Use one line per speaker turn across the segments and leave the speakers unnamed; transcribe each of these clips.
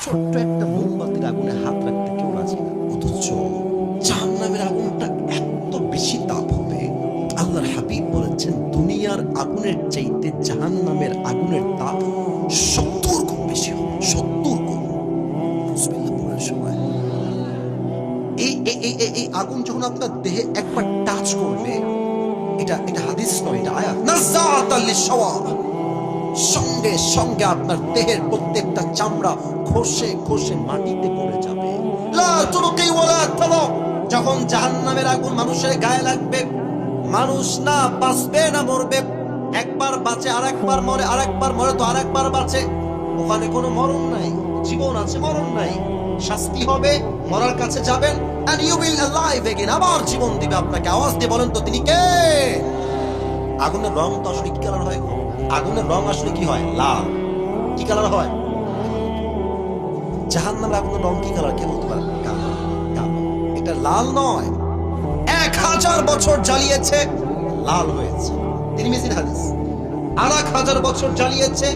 ছোট্ট একটা মোমবাতির আগুনে হাত রাখতে কেউ রাজি না, অথচ জাহান্নামের আগুনটা এত বেশি তাপ হবে। আল্লাহর হাবিব বলেছেন দুনিয়ার আগুনের চাইতে জাহান্নামের আগুনের তাপ 70 গুণ বেশি হবে, 70 গুণ। বিসমিল্লাহ পড়ার সময় এই আগুন যখন আপনার দেহে একবার টাচ করবে, এটা হাদিস নয়, এটা আয়াত, নাযাআতাল লিশওয়া, সঙ্গে সঙ্গে আপনার দেহের প্রত্যেকটা চামড়া খসে খসে মাটিতে পড়ে যাবে। লা তুরকি ওয়ালা তালা, যখন জাহান্নামের আগুন মানুষের গায়ে লাগবে, মানুষ না বাঁচবে না মরবে। একবার বাঁচে আরেকবার মরে, আরেকবার মরে তো আরেকবার বাঁচে। ওখানে কোনো মরণ নাই, জীবন আছে মরণ নাই। শাস্তি হবে, মরার কাছে যাবেন, and you will alive again, আবার জীবন দিবে আপনাকে। আওয়াজ দিয়ে বলেন তো তিনি কে? আগুনের রং তো আসলে কি কালার হয়? আগুনের রং আসলে কি হয়? লাল। কি কালার হয়? জাহান্নামের আগুনের রং কি কালার? কে বলতে পারে? কালো। এটা লাল নয়, 1000 বছর জ্বালিয়েছে, লাল হয়েছে। তিরমিজির হাদিস। 1000 বছর জ্বালিয়েছে,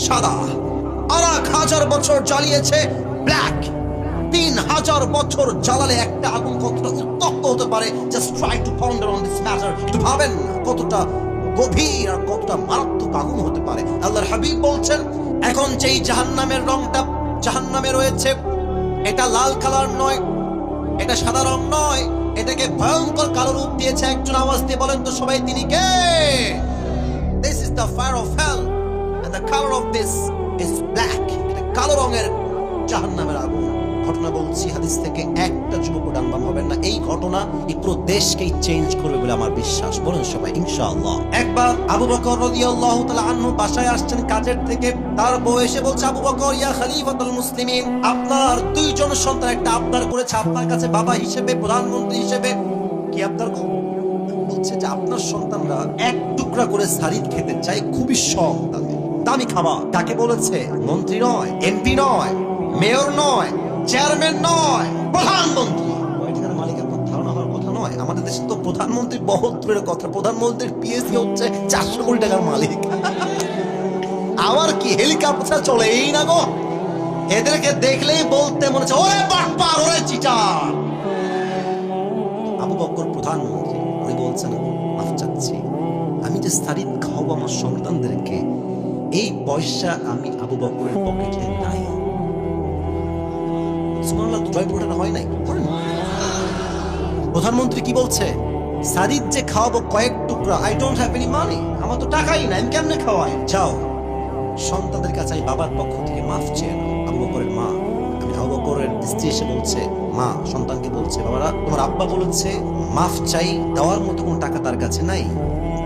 সাদা। 1000 বছর জ্বালিয়েছে, ব্ল্যাক। 3000 বছর জ্বালালে একটা আগুন কতটা উত্তপ্ত হতে পারে, just try to ponder on this matter. একটু ভাবেন কতটা গভীর আর কতটা মারাত্মক আগুন হতে পারে। আল্লাহর হাবিব বলছেন, এখন যেই জাহান্নামের রংটা জাহান্নামে রয়েছে, এটা লাল কালার নয়, এটা সাদা রং নয়, এটাকে ভয়ঙ্কর কালো রূপ দিয়েছে একজন। আওয়াজ দিয়ে বলেন তো সবাই তিনি কে? This is the fire of hell and the color of this is black. এটা কালো রঙের জাহান্নামের আগুন। ঘটনা বলছি হাদিস থেকে, একটা যুবক ডানবাম হবেন না। এই ঘটনা এই পুরো দেশকেই চেঞ্জ করবে বলে আমার বিশ্বাস। বলুন সবাই ইনশাআল্লাহ। একবার আবু বকর রাদিয়াল্লাহু তাআলা আনহু বাসায় আসছেন কাজের থেকে। তার বউ এসে বলছে, আবু বকর ইয়া খলিফাতুল মুসলিমিন, আপনার 2 জন সন্তান একটা আবদার করেছে আপনার কাছে বাবা হিসেবে, প্রধানমন্ত্রী হিসেবে। কি আবদার? বলছে যে আপনার সন্তানরা এক টুকরা করে সারিদ খেতে চায়, খুবই শখ তাদের, দামি খাবার। কাকে বলেছে? মন্ত্রী নয়, এমপি নয়, মেয়র নয়, চেয়ারম্যান নয়, প্রধানমন্ত্রী। এটার মালিক আপনার ধারণা হওয়ার কথা নয়। আমাদের দেশে তো প্রধানমন্ত্রী বহুত দূরের কথা, প্রধানমন্ত্রীর পিএসসি হচ্ছে 400 কোটি টাকার মালিক। আবার কি হেলিকপ্টার চলে এই না গো? এদেরকে দেখলেই বলতে মনে হচ্ছে ওরে বাটপার, ওরে চিটার। আবু বকর প্রধানমন্ত্রী, উনি বলছেন মাফ চাচ্ছি, আমি যে সারিদ খাওয়াবো আমার সন্তানদেরকে, এই পয়সা আমি আবু বকরের পকেটে নাই। সুবহানাল্লাহ, জয় পড়ানো হয় নাই। প্রধানমন্ত্রী কি বলছে? সারিদ যে খাওয়াবো কয়েক টুকরা, I don't have any money, আমার তো টাকাই নাই, আমি কেমনে খাওয়াই? যাও সন্তানদের কাছে আমি বাবার পক্ষ থেকে মাফ চেয়ে নাও। আবু বকরের মা, আমি আবু বকরের স্ত্রী এসে বলছে, মা সন্তানকে বলছে, বাবারা তোমার আব্বা বলেছে মাফ চাই, দেওয়ার মতো কোনো টাকা তার কাছে নাই।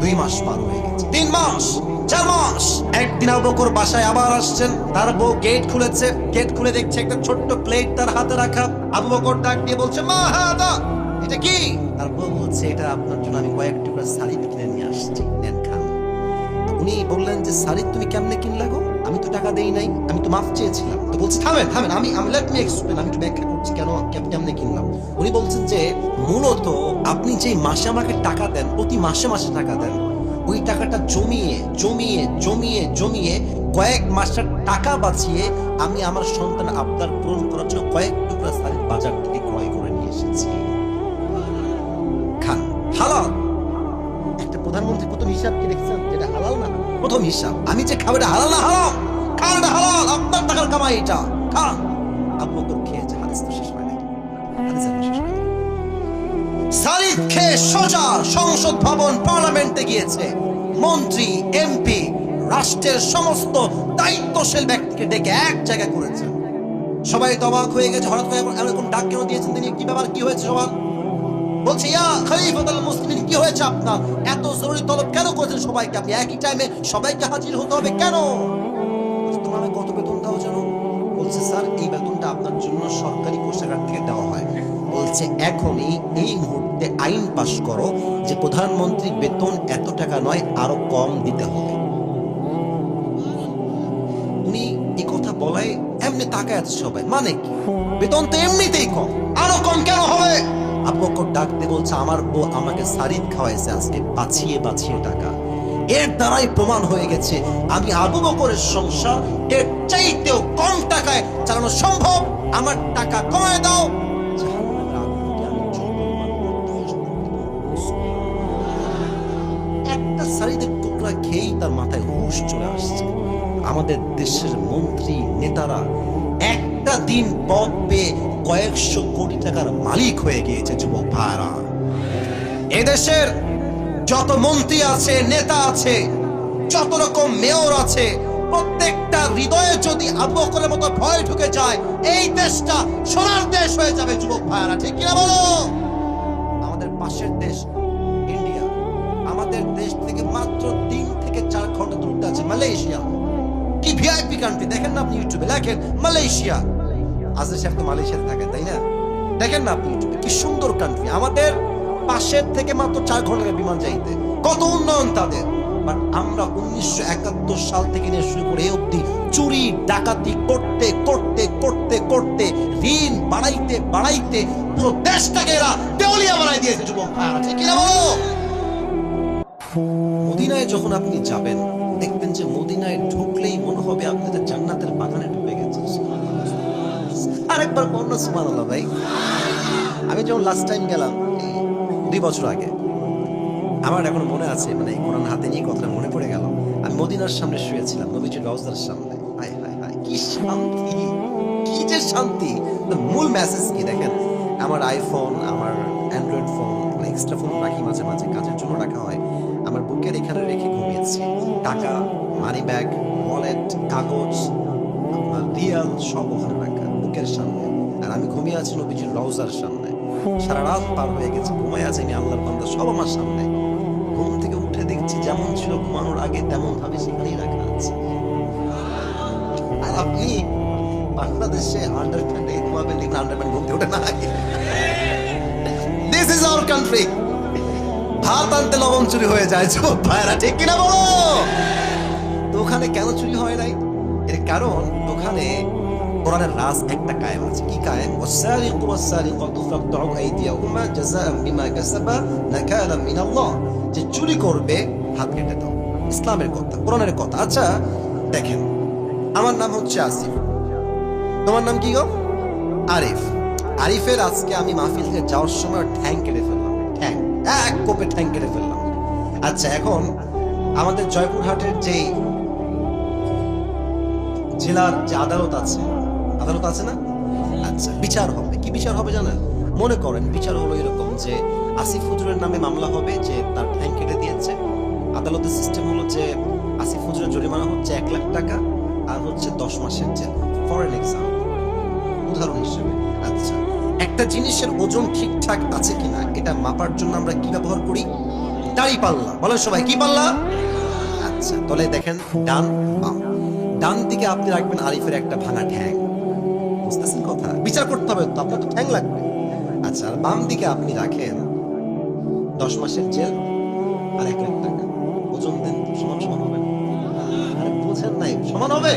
2 মাস পার হয়ে গেছে, 3 মাস, 4 মাস। একদিন আবু বকর বাসায় আবার আসছেন, তার বউ গেট খুলেছে, গেট খুলে দেখছে একটা ছোট্ট প্লেট তার হাতে রাখা। আবু বকর ডাক দিয়ে বলছে, মা হাদা, এটা কি? তার বউ বলছে, এটা আপনার জন্য আমি কয়েক টুকরা সারিদ কিনে নিয়ে আসছি, নেন খান। উনি বললেন যে সারিদ তুমি কেমনে কিনলা গো? আমি তো টাকা দেই নাই, আমি তো মাফ চেয়েছিলাম। তো বলছে থামেন থামেন, আমি লেট মি এক্সপ্লেইন, আমি একটু ব্যাখ্যা করছি কেমনে কিনলাম। উনি বলছেন যে মূলত আপনি যে মাসে আমাকে টাকা দেন, প্রতি মাসে মাসে টাকা দেন, ওই টাকাটা জমিয়ে জমিয়ে জমিয়ে জমিয়ে কয়েক মাসের টাকা বাঁচিয়ে আমি আমার সন্তান আবদার পূরণ করার জন্য কয়েক টুকরা সারিদ বাজার থেকে ক্রয় করে নিয়ে এসেছি, খান। হালাল। একটা প্রধানমন্ত্রী প্রথম হিসাব কি দেখছেন? যেটা হালাল না, প্রথম হিসাব আমি যে খাবো এটা হালাল না হারাম? খান, এটা হালাল, আপনার টাকার কামাই, এটা খান। আবু বকর খেয়েছে। হাদিস তো শেষ হয় নাই, হাদিস এখনো শেষ হয় নাই। সারিদ খেয়ে সোজা সংসদ ভবন, পার্লামেন্টে গিয়েছে। মন্ত্রী, এমপি, রাষ্ট্রের সমস্ত দায়িত্বশীল ব্যক্তিকে ডেকে এক জায়গায় করেছেন। সবাই অবাক হয়ে গেছে, হঠাৎ করে এরকম ডাক কেন দিয়েছেন তিনি? কি ব্যাপার, কি হয়েছে? সবার বলছে, ইয়া খলিফাতুল মুসলিমিন, কি হয়েছে আপনার? এত জরুরি তলব কেন করেছেন সবাইকে? আপনি একই টাইমে সবাইকে হাজির হতে হবে কেন? তোমার কত বেতন দাও জানো? বলছে, স্যার এই বেতনটা আপনার জন্য সরকারি কোষাগার থেকে দেওয়া হয়। বলছে, এখনই এই মুহূর্তে আইন পাস করো যে প্রধানমন্ত্রীর বেতন এত টাকা নয়, আরো কম দিতে হবে। উনি এই কথা বলায় এমনি তাকায় আছে সবাই, মানে কি? বেতন তো এমনিতেই কম, আরো কম কেন হবে? আবু বকর ডাকতে বলছে, আমার বউ আমাকে সারিদ খাওয়াইছে আজকে বাঁচিয়ে বাঁচিয়ে টাকা, এর দ্বারাই প্রমাণ হয়ে গেছে আমি আবু বকরের সংসার এর চাইতেও কম টাকায় চালানো সম্ভব। আমার টাকা কমায় দাও, জাহান্নামের আগুনকে আমি যতবার বরদাস্ত করতে পারবো। একটা সারিদের টুকরা খেয়েই তার মাথায় হুঁশ চলে আসছে। আমাদের দেশের মন্ত্রী নেতারা একটা দিন পদ পেয়ে কয়েকশো কোটি টাকার মালিক হয়ে গিয়েছে। যুবক ভাইরা, এদেশের যত মন্ত্রী আছে, নেতা আছে, যত রকম মেয়র আছে, প্রত্যেকটা হৃদয়ে যদি আবু বকরের মতো ভয় ঢুকে যায়, এই দেশটা সোনার দেশ হয়ে যাবে। যুবক ভাইরা, ঠিক কিনা বলো? আমাদের পাশের দেশ ইন্ডিয়া, আমাদের দেশ থেকে মাত্র 3 থেকে 4 ঘন্টা দূরত্বে আছে মালয়েশিয়া। কি ভিআইপি কান্ট্রি দেখেন না আপনি ইউটিউবে, লেখেন মালয়েশিয়া। আজকে সাহেব তো মালয়েশিয়াতে থাকেন, তাই না? দেখেন না আপনি ইউটিউবে, কি সুন্দর কান্ট্রি। আমাদের পাশের থেকে মাত্র 4 ঘন্টার বিমান যাইতে, কত উন্নয়ন তাদের। বাট আমরা 1971 সাল থেকে নিয়ে শুরু করে এই অবধি চুরি ডাকাতি করতে করতে করতে করতে ঋণ বাড়াইতে বাড়াইতে পুরো দেশটাকে এরা দেউলিয়া বানাই দিয়েছে। যুবক ভাইরা, ঠিক কিনা বলো? মদিনায় যখন আপনি যাবেন, দেখবেন যে মদিনায় ঢুকলেই মনে হবে আপনাদের জান্নাতের বাগানে ঢুকে গেছে। আরেকবার বলুন সুবহানাল্লাহ ভাই। আমি যখন লাস্ট টাইম গেলাম 2 বছর আগে, আমার এখন মনে আছে, মানে কোরআন হাতে নিয়ে কথাটা মনে পড়ে গেল। আমি মদিনার সামনে শুয়েছিলাম, নবীজির রওজার সামনে। হায় হায় হায়, কি শান্তি, কি যে শান্তি। মূল মেসেজ কি দেখেন, আমার আইফোন, আমার অ্যান্ড্রয়েড ফোন, এক্সট্রা ফোন রাখি মাঝে মাঝে, কাজের জন্য রাখা হয়, আমার বুকের এখানে রেখে ঘুমিয়েছি। টাকা, মানি ব্যাগ, ওয়ালেট, কাগজ, রিয়াল সব ওখানে রাখা বুকের সামনে। আর আমি ঘুমিয়ে আছি নবীজির রওজার সামনে। সারা রাত পার হয়ে গেছে, ঘুমায় আছি আমি, আল্লাহর বান্দা সব আমার সামনে। ঘুম থেকে উঠে দেখছি যেমন ছিল ঘুমানোর আগে তেমন ভাবে সেখানেই রাখা আছে। আর আপনি বাংলাদেশে আন্ডারপ্যান্ট ঘুমাবেন, দেখুন আন্ডারপ্যান্ট ঘুমতে ওঠে না। This is our country. ভাত আনতে লবণ চুরি হয়ে যায়। যুবক ভাইরা, ঠিক কিনা বলো? তো ওখানে কেন চুরি হয় নাই? এর কারণ ওখানে কোরআনের রাজ একটা কায়েম আছে। কি কায়েম? ওয়াসারিকু ওয়াসারিকাতু ফাকতাউ আইদিয়াহুমা জাযাআন বিমা কাসাবা নাকালাম মিনাল্লাহ। যে চুরি করবে হাত কেটে দাও। ইসলামের কথা, কোরআনের কথা। আচ্ছা দেখেন, আমার নাম হচ্ছে আসিফ, তোমার নাম কি গো? আরিফ। আরিফের আজকে আমি মাহফিল থেকে যাওয়ার সময় ঠ্যাং কেটে ফেললাম, ঠ্যাং, এক কোপে ঠ্যাং কেটে ফেললাম। আচ্ছা এখন আমাদের জয়পুরহাটের যে জেলার যে আদালত আছে না? আচ্ছা বিচার হবে, কি বিচার হবে জানেন? মনে করেন বিচার হলো এরকম যে আসিফ হুজুরের নামে মামলা হবে যে তার ঠ্যাং কেটে দিয়েছে। আদালতের সিস্টেম হলো যে আসিফ হুজুরের জরিমানা হচ্ছে 1 লাখ টাকা আর হচ্ছে 10 মাসের জেল। ফর এন এক্সাম্পল, উদাহরণ হিসেবে। আচ্ছা, একটা জিনিসের ওজন ঠিকঠাক আছে কিনা এটা মাপার জন্য আমরা কি ব্যবহার করি? দাড়ি পাল্লা। বলেন সবাই, কি পাল্লা? আচ্ছা তাহলে দেখেন, ডান বাম, ডান দিকে আপনি রাখবেন আরিফের একটা ভাঙা ঠ্যাং। বুঝতেছেন কথা? বিচার করতে হবে তো, আপনার তো ঠ্যাং লাগবে। আচ্ছা, আর বাম দিকে আপনি রাখেন 10 মাসের জেল আর 1 লাখ টাকা। ওজন দেন, সমান সমান হবে? আরে বোঝেন নাই, সমান হবে?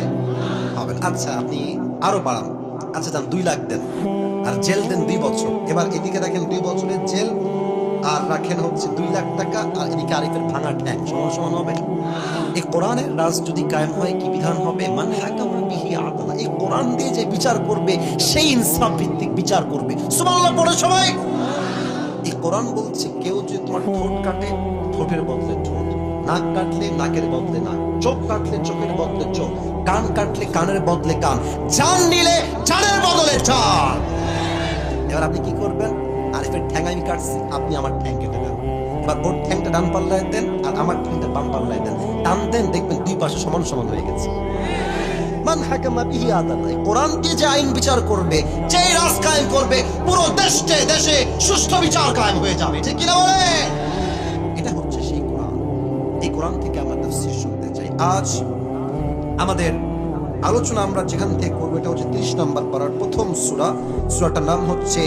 হবে। আচ্ছা আপনি আরো বাড়ান। আচ্ছা যান 2 লাখ দেন আর জেল দেন 2 বছর। এবার এদিকে রাখেন 2 বছরের জেল আর রাখেন হচ্ছে 2 লাখ টাকা, আর এদিকে আরিফের ভাঙা ঠ্যাং। সমান সমান হবে? এই কোরআনের রাজ যদি কায়েম হয়, কি বিধান হবে? মান হাকামা বিহি আদলা। এই কোরআন দিয়ে যে বিচার করবে সেই ইনসাফ ভিত্তিক বিচার করবে। সুবহানাল্লাহ পড়ে সবাই। এই কোরআন বলছে কেউ যদি তোমার ঠোঁট কাটে, ঠোঁটের বদলে ঠোঁট, নাক কাটলে নাকের বদলে নাক, চোখ কাটলে চোখের বদলে চোখ, কান কাটলে কানের বদলে কান, জান নিলে জানের বদলে জান। এবার আপনি কি করবেন? আরিফের ঠ্যাং আমি কাটছি, আপনি আমার ঠ্যাং কেটে দেন। এবার ওর ঠ্যাংটা ডান পাল্লায় দেন আর আমার ঠ্যাংটা বাম পাল্লায় দেন, টান দেন, দেখবেন 2 পাশে সমান সমান হয়ে গেছে। মান হাকামা বিহি আদালা। কোরআন দিয়ে যে আইন বিচার করবে, যে রাজ কায়েম করবে, পুরো দেশে সুষ্ঠু বিচার কায়েম হয়ে যাবে। ঠিক কিনা বলে? এটা হচ্ছে সেই কোরআন। এই কোরআন থেকে আমরা তাফসীর শুনতে চাই। আজ আমাদের আলোচনা আমরা যেখান থেকে করবো এটা হচ্ছে 30 নম্বর পারার প্রথম সূরা। সূরাটার নাম হচ্ছে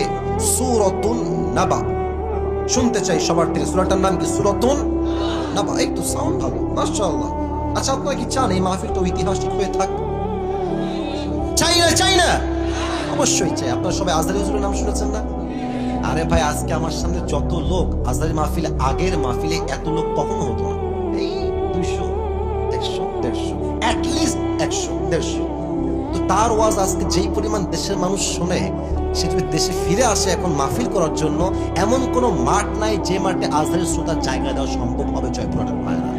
সূরাতুন নাবা। শুনতে চাই সবার থেকে, সূরাটার নাম কি? সূরাতুন নাবা। এই তো সাউন্ড ভালো, মাশাআল্লাহ। আচ্ছা আপনারা কি চান এই মাহফিলটা ঐতিহাসিক হয়ে থাক? চাই না? অবশ্যই চাই। আপনারা সবাই আজহারী হুজুরের নাম শুনেছেন না? আরে ভাই, আজকে আমার সামনে যত লোক, আজহারী মাহফিলে, আগের মাহফিলে এত লোক কখনো হতো না। এই 200, 100, 150, অ্যাটলিস্ট 100, 150। তো তার ওয়াজ আজকে যেই পরিমাণ দেশের মানুষ শোনে, সে যদি দেশে ফিরে আসে এখন মাহফিল করার জন্য, এমন কোনো মাঠ নাই যে মাঠে আজহারের শ্রোতার জায়গা দেওয়া সম্ভব হবে জয়পুরহাটের ভাইরা।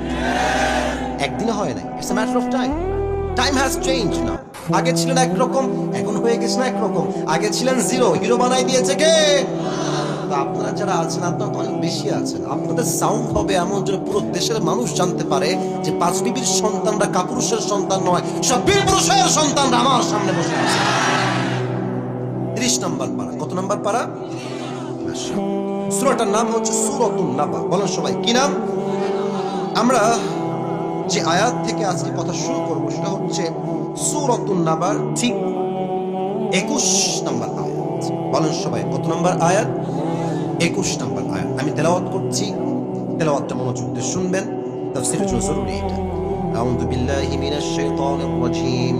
একদিনে হয় না, it's a matter of time. Time has change না। আগে ছিলেন একরকম, এখন হয়ে গেছে না একরকম। আগে ছিলেন জিরো, হিরো বানাই দিয়েছে কে? তো আপনারা যারা আছেন, আপনারা তো অনেক বেশি আছেন। আপনাদের সাউন্ড হবে এমন যেন পুরো দেশের মানুষ জানতে পারে যে পাঁচ বিবির সন্তানরা কাপুরুষের সন্তান নয়, সব বীর পুরুষের সন্তানরা আমার সামনে বসে আছে। 30 নম্বর পারা। কত নম্বর পারা? সূরাটার নাম হচ্ছে সূরাতুন নাবা। বলেন সবাই কি নাম? আমরা যে আয়াত থেকে আজকে কথা শুরু করবো সেটা হচ্ছে সূরাতুন নাবার ঠিক 21 নম্বর আয়াত। বলেন সবাই কত নম্বর আয়াত? 21 নম্বর আয়াত। আমি তেলাওয়াত করছি, তেলাওয়াতটা মনোযোগ দিয়ে শুনবেন, তাফসীরের জন্য জরুরি এটা। আউযু বিল্লাহি মিনাশ শাইতানির রাজীম,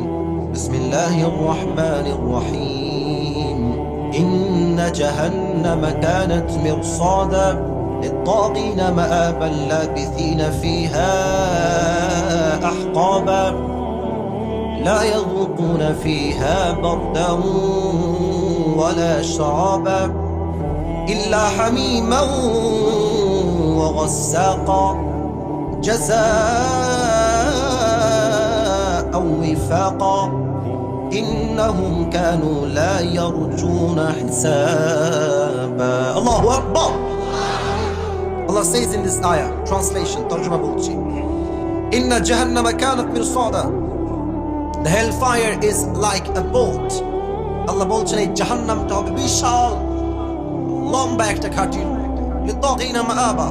বিসমিল্লাহির রহমানির রহিম। ইন্না জাহান্নামা কানাত মিরসাদা للطاغين مآبا لابثين فيها أحقابا لا يذوقون فيها بردا ولا شرابا إلا حميما وغساقا جزاء وفاقا إنهم كانوا لا يرجون حسابا. الله أكبر. Allah says in this ayah, translation, tarjuma bolchi, Inna jahannama kanat mirsada. The hellfire is like a boat. Allah bolchen ei jahannamta hobe bishal lomba ekta khatir, litagina maaba,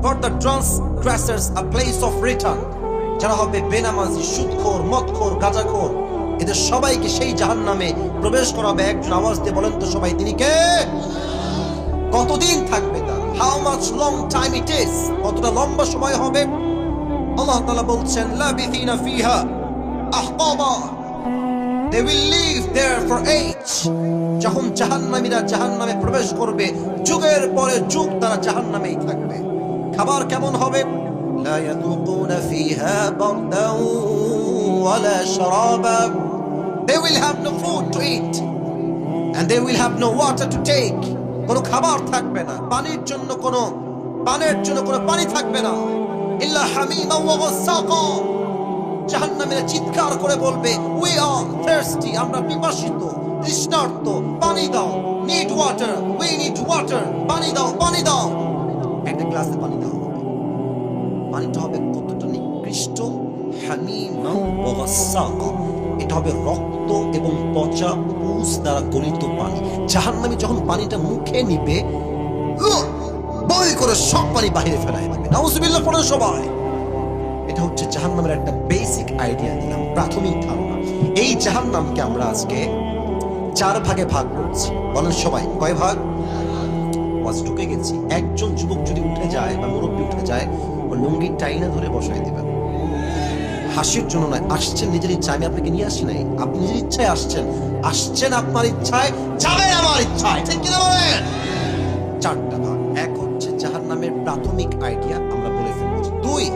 for the transgressors a place of return. যারা হবে বেনামাজি, সুদখোর, মদখোর, গাঁজাখোর, এদের সবাইকে সেই জাহান্নামে প্রবেশ করাবে। একজন আওয়াজ দিয়ে বলেন তো সবাই, তিনি কে? কতদিন থাকবে তার? How much long time it is? কতটা লম্বা সময় হবে? আল্লাহ তাআলা বলছেন লাবিথিনা ফিহা আহকাবা, they will live there for age. যখন জাহান্নামীরা জাহান্নামে প্রবেশ করবে, যুগের পরে যুগ তারা জাহান্নামেই থাকবে। খাবার কেমন হবে? লা ইয়াযুকুনা ফিহা বারদান ওয়ালা শারাবা, they will have no food to eat and they will have no water to take. কোনো খাবার থাকবে না, পানির জন্য কোনো পানি থাকবে না। ইল্লা হামিমা ওয়া গাসাকা, জাহান্নামীরা চিৎকার করে বলবে, উই আর থার্স্টি, আমরা পিপাসিত, তৃষ্ণার্ত, পানি দাও। Need water, we need water, পানি দাও, পানি দাও। একটা গ্লাসে পানি দাও হবে। পানিটা হবে কতটা নিকৃষ্ট, হামিমা ওয়া গাসাকা, এটা হবে রক্ত এবং পচা পুষ দ্বারা গলিত পানি। জাহান্নামী যখন পানিটা মুখে নিবে, বই করে সব পানি বাহিরে ফেলাই দেবে। নাউজুবিল্লাহ পড়ে সবাই। এটা হচ্ছে জাহান্নামের একটা বেসিক আইডিয়া দিলাম, প্রাথমিক ধারণা। এই জাহান্নামকে আমরা আজকে 4 ভাগে ভাগ করছি। বলেন সবাই কয় ভাগ? ওয়াজ ঢুকে গেছি। একজন যুবক যদি উঠে যায় বা মুরব্বী উঠে যায়, ও লুঙ্গি টাইনা ধরে বসাই দিবেন। হাসির জন্য নয়, আসছেন নিজের ইচ্ছা। আমি আপনাকে নিয়ে আসি নাই, আপনি নিজের ইচ্ছায় আসছেন আপনার ইচ্ছায়, যাবেন আমার ইচ্ছায়, ঠিক কিনা বলেন? 4টা ভাগ। এক হচ্ছে জাহান্নামের প্রাথমিক আইডিয়া, আমরা বলে ফেলবো। 2,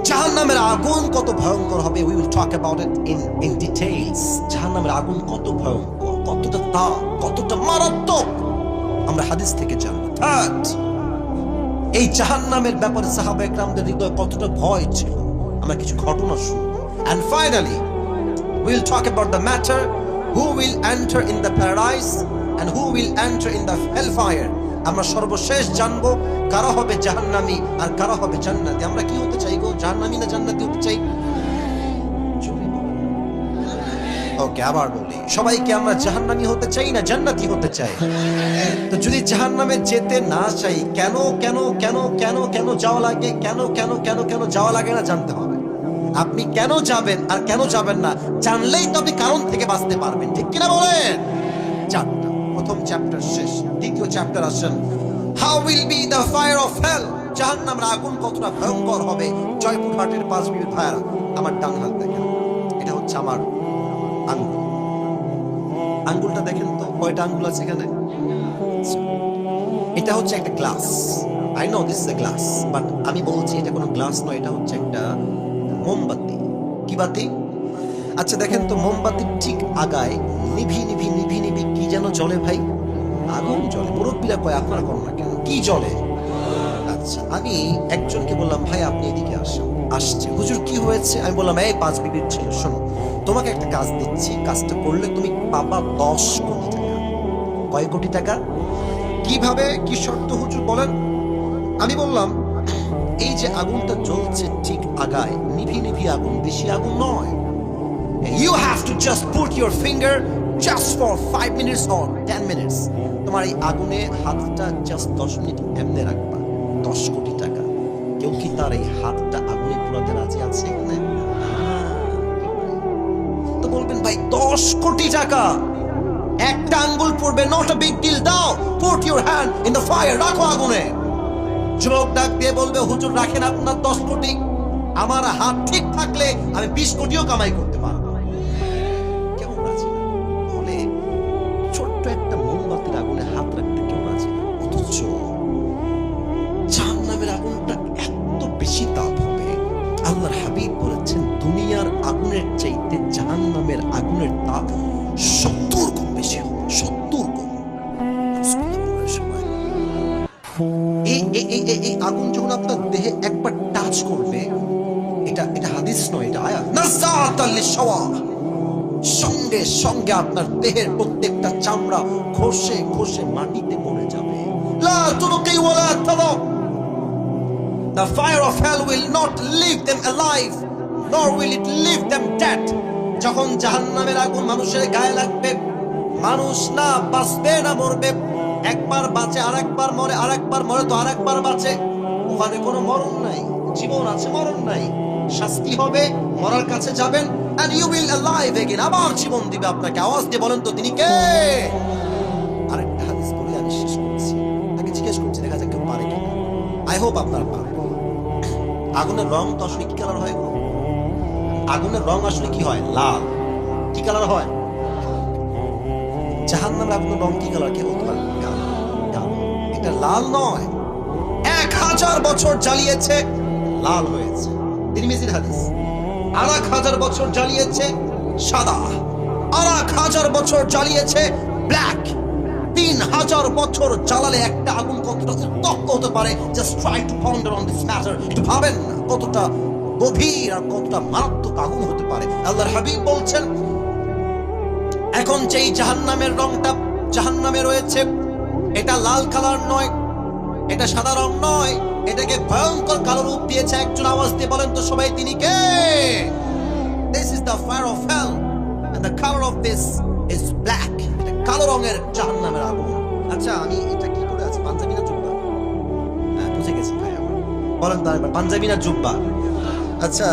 জাহান্নামের আগুন কত ভয়ঙ্কর হবে, we will talk about it in details. জাহান্নামের আগুন কত ভয়ঙ্কর, কতটা তাপ, কতটা মারাত্মক, আমরা হাদিস থেকে জানবো। 3, এই জাহান্নামের ব্যাপারে সাহাবায়ে কেরামদের হৃদয়ে কতটা ভয় ছিল, আমরা কিছু ঘটনা শুনবো। And finally we will talk about the matter who will enter in the paradise and who will enter in the hellfire. আমরা সর্বশেষ জানবো কারা হবে জাহান্নামী আর কারা হবে জান্নাতি। আমরা কি হতে চাই গো, জাহান্নামী না জান্নাতি হতে চাই? ওকে, আবার বলি, সবাইকে আমরা জাহান্নামী হতে চাই না জান্নাতি হতে চাই? তো যদি জাহান্নামে যেতে না চাই, কেন কেন কেন কেন কেন যাওয়া লাগে, কেন কেন কেন কেন যাওয়া লাগে না জানতে হবে। আপনি কেন যাবেন আর কেন যাবেন না জানলেই তো আপনি কারণ থেকে বাঁচতে পারবেন, ঠিক কিনা বলেন? 4টা। প্রথম চ্যাপ্টার শেষ, দ্বিতীয় চ্যাপ্টার আসেন, how will be the fire of hell. জাহান্নামের আগুন কতটা ভয়ঙ্কর হবে। জয়পুরহাটের 5 বিবি ভাইরা, আমার ডান হাত দেখেন, এটা হচ্ছে আমার আঙ্গুল। আঙ্গুলটা দেখেন তো, কয়টা আঙ্গুল আছে এখানে? এটা হচ্ছে একটা glass. I know this is a glass, but আমি বলছি এটা কোনো গ্লাস নয়, এটা হচ্ছে একটা মোমবাতি। কি বাতি? আচ্ছা দেখেন তো, মোমবাতির ঠিক আগায় নিভি নিভি নিভি নিভি কি যেন জ্বলে ভাই? আগুন জ্বলে। মুরব্বীরা কয় আপনারা করেন না কেন? কি জ্বলে? আচ্ছা, আমি একজনকে বললাম ভাই আপনি এদিকে আসেন। আসছে, হুজুর কি হয়েছে? আমি বললাম এই পাঁচ বিবির ছিল, শোনো তোমাকে একটা কাজ দিচ্ছি, কাজটা করলে তুমি পাবা 10 কোটি টাকা। কয় কোটি টাকা? কিভাবে, কি শর্ত হুজুর বলেন? আমি বললাম এই যে আগুনটা জ্বলছে ঠিক আগায়, নিভি নিভি আগুন, বেশি আগুন নয়। You have to just put your finger just for 5 minutes or 10 minutes. তোমার এই আগুনে হাতটা জাস্ট 10 মিনিট এমনি রাখবা। 10 কোটি টাকা। কেউ কি তার এই হাতটা আগুনে পুরাতে রাজি আছে এখানে? তো বলবেন ভাই 10 কোটি টাকা একটা আঙ্গুল পড়বে, নট আ বিগ ডিল। দাও, put your hand in the fire, রাখো আগুনে। যুবক ডাক দিয়ে বলবে হুজুর রাখেন আপনার 10 কোটি, আমার হাত ঠিক থাকলে আমি 20 কোটিও কামাই করতে পারবো। কেমন রাজি না? বলে ছোট্ট একটা মোমবাতির আগুনে হাত রাখতে কেউ রাজি না। অথচ জাহান্নামের আগুনটা এত বেশি তাপ হবে। আল্লাহর হাবিব বলেছেন দুনিয়ার আগুনের চাইতে জাহান্নামের আগুনের তাপ 70 গুণ বেশি হবে। 70 গুণ। এই আগুন যখন আপনার দেহে একবার টাচ করবে, এটা হাদিস নয়, এটা আয়াত। নাযাতাল লিশওয়া, সঙ্গে সঙ্গে আপনার দেহের প্রত্যেকটা চামড়া খসে খসে মাটিতে পড়ে যাবে। লা তুবকি ওয়ালা তাদার। The fire of hell will not leave them alive, nor will it leave them dead. যখন জাহান্নামের আগুন মানুষের গায়ে লাগবে, মানুষ না বাঁচবে না মরবে। একবার বাঁচে, আরেকবার মরে, আরেকবার মরে তো আরেকবার বাঁচে। ওখানে কোনো মরণ নাই, জীবন আছে, মরণ নাই। শাস্তি হবে, মরার কাছে যাবেন, and you will alive again, আবার জীবন দিবে আপনাকে। আওয়াজ দিয়ে বলেন তো তিনি কে? আরেকটা হাদিস বলে আমি শেষ করছি। তাকে জিজ্ঞেস করছি দেখা যাক কেউ পারে কিনা। আই হোপ আপনারা পারবেন। আগুনের রং তো আসলে কি কালার হয় গো? আগুনের রং আসলে কি হয়? লাল। কি কালার হয়? জাহান্নামের আগুনের রং কি কালার? কে বলতে পারে? এটা লাল নয়। 1000 বছর জ্বালিয়েছে, লাল হয়েছে। তিরমিজির হাদিস। 1000 বছর জ্বালিয়েছে, সাদা। 1000 বছর জ্বালিয়েছে, ব্ল্যাক। 3000 বছর জ্বালালে একটা আগুন কতটা উত্তপ্ত হতে পারে, just try to ponder on this matter. একটু ভাবেন না কতটা গভীর আর কতটা মারাত্মক আগুন হতে পারে। আল্লাহর হাবিব বলছেন এখন যেই জাহান্নামের রংটা জাহান্নামে রয়েছে, এটা লাল কালার নয়, এটা সাদা রং নয়, এটাকে ভয়ঙ্কর কালো রূপ দিয়েছে একজন। আওয়াজ দিয়ে বলেন তো সবাই তিনি কে? This is the fire of hell and the color of this is black. এটা কালো রঙের জাহান্নামের আগুন। আচ্ছা আমি এটা কি করে আছে? পাঞ্জাবি না জুব্বা? হ্যাঁ বুঝে গেছি ভাই আমার। বলেন তো আরেকবার, পাঞ্জাবি না জুব্বা? আচ্ছা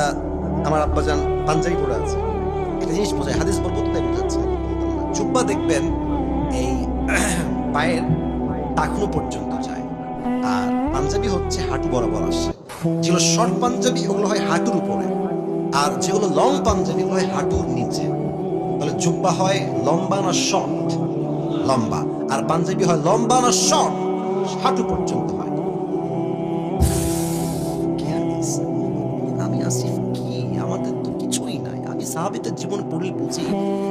আমার আব্বাজান পাঞ্জাবি পরে আছে, একটা জিনিস বোঝায়। হাদিস বলবো তো তাই বোঝাচ্ছে। জুব্বা দেখবেন এই পায়ের টাকনু পর্যন্ত যায়, আর পাঞ্জাবি হচ্ছে হাঁটু বরাবর আসে। যেগুলো শর্ট পাঞ্জাবি ওগুলো হয় হাঁটুর উপরে, আর যেগুলো লং পাঞ্জাবি ওগুলো হয় হাঁটুর নিচে। তাহলে জুব্বা হয় লম্বা না শর্ট? লম্বা। আর পাঞ্জাবি হয় লম্বা না শর্ট? হাঁটু পর্যন্ত হয়। আমি আসিফ কি? আমাদের তো কিছুই নাই। আমি সাহাবীদের জীবন পড়লে বুঝি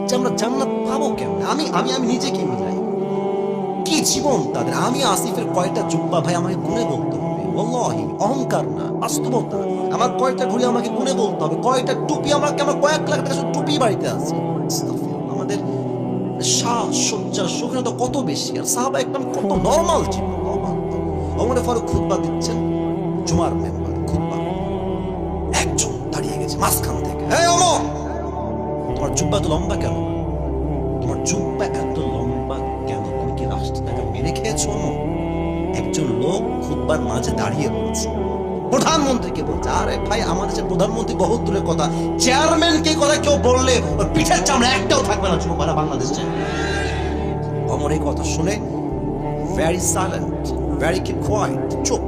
যে আমরা জান্নাত পাবো কেমন। আমি আমি আমি নিজেকে মিলাই কি জীবন তাদের। আমি আসিফের কয়টা জুব্বা ভাই আমাকে গুনে বলতে হবে। ওয়াল্লাহি অহংকার না, বাস্তবতা। আমার কয়টা ঘুরে আমাকে গুনে বলতে হবে। কয়টা টুপি আমাকে, আমার কয়েক লাখ টাকা টুপি বাড়িতে আছে। আমাদের সাজ সজ্জা সুখটা কত বেশি, আর সাহাবা একদম কত নরমাল জীবন। ওমর ফারুক খুতবা দিচ্ছেন, জুমার মেম্বার খুতবা। একজন দাঁড়িয়ে গেছে মাঝখান থেকে, হে ওমর তোমার জুব্বা তো লম্বা কেন? তোমার জুব্বা এত লম্বা কেন? তুমি কি রাষ্ট্র টাকা মেরে খেয়েছো? একজন লোক খুতবার মাঝে দাঁড়িয়ে বলছে, প্রধানমন্ত্রীকে বলছে, আরে ভাই আমাদের যে প্রধানমন্ত্রী বহুত দূরের কথা, চেয়ারম্যানকে কথা কেউ বললে ওর পিঠের চামড়া একটাও থাকবে না যুবকরা বাংলাদেশে। ওমর এই কথা শুনে very silent, very keep quiet, চুপ।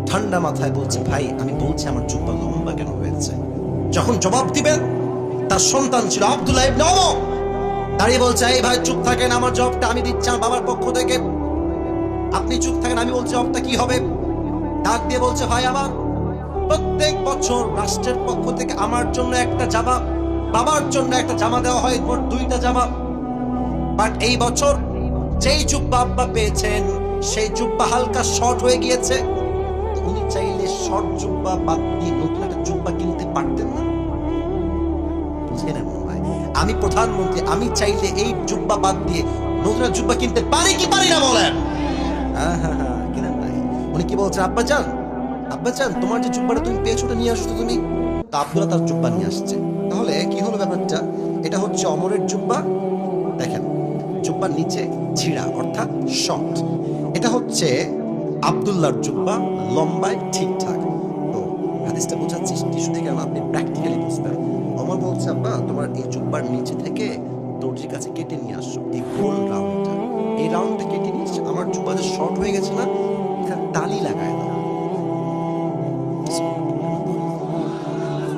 ঠান্ডা মাথায় বলছে, ভাই আমি বলছি আমার জুব্বা লম্বা কেন হয়েছে। যখন জবাব দিবেন তার সন্তান ছিল আব্দুল্লাহ ইবনে ওমর, দাঁড়িয়ে বলছে, এই ভাই চুপ থাকেন, আমার জবাবটা আমি দিচ্ছি আমার বাবার পক্ষ থেকে। আপনি চুপ থাকেন, আমি বলছি জবাবটা কি হবে। ডাক দিয়ে বলছে, ভাই আমার, প্রত্যেক বছর রাষ্ট্রের পক্ষ থেকে আমার জন্য একটা জামা, বাবার জন্য একটা জামা দেওয়া হয়, মোট 2টা জামা। বাট এই বছর যেই জুব্বা আব্বা পেয়েছেন সেই জুব্বা হালকা শর্ট হয়ে গিয়েছে। উনি চাইলে শর্ট জুব্বা বাদ দিয়ে নতুন একটা জুব্বা কিনতে পারতেন না। বুঝেন ভাই, আমি প্রধানমন্ত্রী, আমি চাইলে এই জুব্বা বাদ দিয়ে নতুন জুব্বা কিনতে পারি কি পারি না বলেন? হ্যাঁ হ্যাঁ হ্যাঁ, কিনেন নাই। উনি কি বলছেন, আব্বা যান তোমার যে জুব্বাটা তুমি পেয়েছো ওটা নিয়ে আসছো তুমি। তা আব্দুল্লাহ তার জুব্বা নিয়ে আসছে। তাহলে কি হলো ব্যাপারটা? এটা হচ্ছে অমরের জুব্বা, দেখেন জুব্বার নিচে ছিঁড়া অর্থাৎ শর্ট। এটা হচ্ছে আব্দুল্লাহর জুব্বা, লম্বায় ঠিকঠাক। তো হাদিসটা বোঝাচ্ছি টিস্যু থেকে আপনি প্র্যাকটিক্যালি বুঝবেন। অমর বলছে, আব্বা তোমার এই জুব্বার নিচে থেকে দর্জির কাছে কেটে নিয়ে আসো এই গোল রাউন্ডটা, এই রাউন্ডটা কেটে নিয়ে এসে আমার জুব্বা যে শর্ট হয়ে গেছে না, এখানে তালি লাগায় দাও,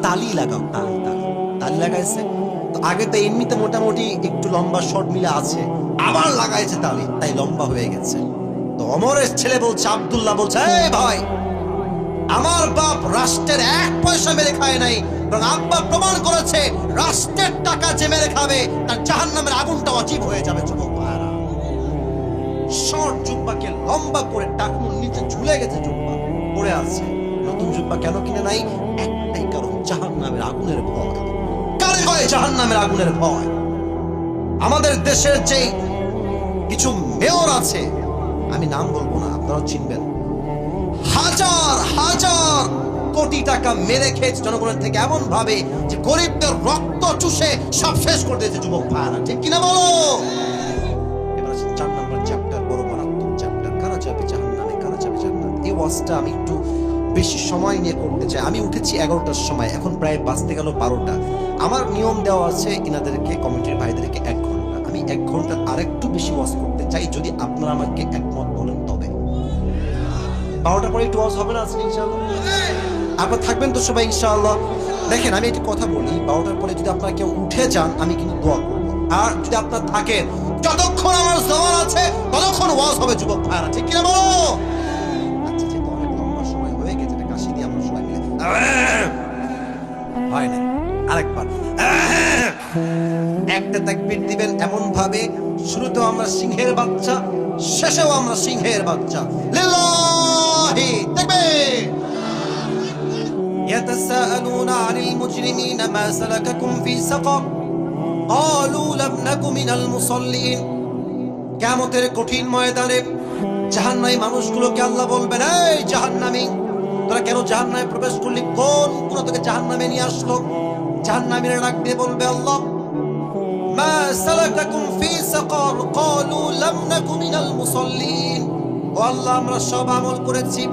তালি লাগাও, তালি লাগাইছে। তো আগে তো এমনিতে মোটামুটি একটু লম্বা শর্ট মিলে আছে, আবার লাগাইছে তালি, তাই লম্বা হয়ে গেছে। তো অমরের ছেলে বলছে, আব্দুল্লাহ বলছে, এই ভাই, আমার বাপ রাষ্ট্রের 1 পয়সা মেরে খায় নাই, কারণ আব্বা প্রমাণ করেছে রাষ্ট্রের টাকা যে মেরে খাবে তার জাহান্নামের আগুনটা অজীব হয়ে যাবে। যুবক ভাইরা, শর্ট জুব্বাকে লম্বা করে টাকনুর নিচে ঝুলে গেছে, জুব্বা পড়ে আছে। নতুন জুব্বা কেন কিনে নাই? একটাই কারণ, জাহান্নামের আগুনের ভয়। কারে হয় জাহান্নামের আগুনের ভয়? আমাদের দেশের যে কিছু মেয়র আছে, আমি নাম বলবো না, আপনারা চিনবেন, হাজার হাজার কোটি টাকা মেরে খেয়েছে জনগণের থেকে এমন ভাবে যে গরিবদের রক্ত চুষে সব শেষ করে দিয়েছে। যুবক ভাইরা, ঠিক কিনা বলো? এবার 4 নম্বর চ্যাপ্টার, বড় মারাত্মক চ্যাপ্টার, কারা যাবে জাহান্নামে, কারা যাবে জান্নাত। এই ওয়াজটা আমি একটু বেশি সময় নিয়ে করতে চাই। আমি উঠেছি 11টার সময়, এখন প্রায় বাজতে গেল 12টা। আমার নিয়ম দেওয়া আছে ইনাদেরকে, কমিটির ভাইদেরকে 1 ঘন্টা। আমি 1 ঘন্টার আরেকটু বেশি ওয়াজ করতে চাই, যদি আপনারা আমাকে একমত বলেন তবে। 12টার পরে একটু ওয়াজ হবে না আজকে ইনশাআল্লাহ? আপনারা থাকবেন তো সবাই ইনশাআল্লাহ? দেখেন আমি একটি কথা বলি, 12টার পরে যদি আপনারা কেউ উঠে যান আমি কিন্তু দোয়া করবো। আর যদি আপনারা থাকেন, যতক্ষণ আমার জবান আছে ততক্ষণ ওয়াজ হবে। যুবক ভাইরা, ঠিক কিনা বলো? আচ্ছা, যেহেতু অনেক লম্বা সময় হয়ে গেছে, এটা কাশি দিয়ে আমরা সবাই মিলে হয় না, আরেকবার একটা তাকবীর দিবেন এমন ভাবে, শুরুতেও আমরা সিংহের বাচ্চা, শেষেও আমরা সিংহের বাচ্চা। লিল্লাহি তাকবীর। يتساءلون عن المجرمين ما سلككم في سقر قالوا لم نك من المصلين। কিয়ামতের কঠিন ময়দানে জাহান্নামী মানুষগুলোকে আল্লাহ বলবেন, এই জাহান্নামী, তোরা কেন জাহান্নামে প্রবেশ করলি? কোন তোকে জাহান্নামে নিয়ে আসলো? জাহান্নামীরা ডাক দিয়ে বলবে, আল্লাহ, মা সালাকাকুম ফি সাকার ক্বালু লাম নাকু মিনাল মুসাল্লিন। ও আল্লাহ, আমরা সব আমল করেছি,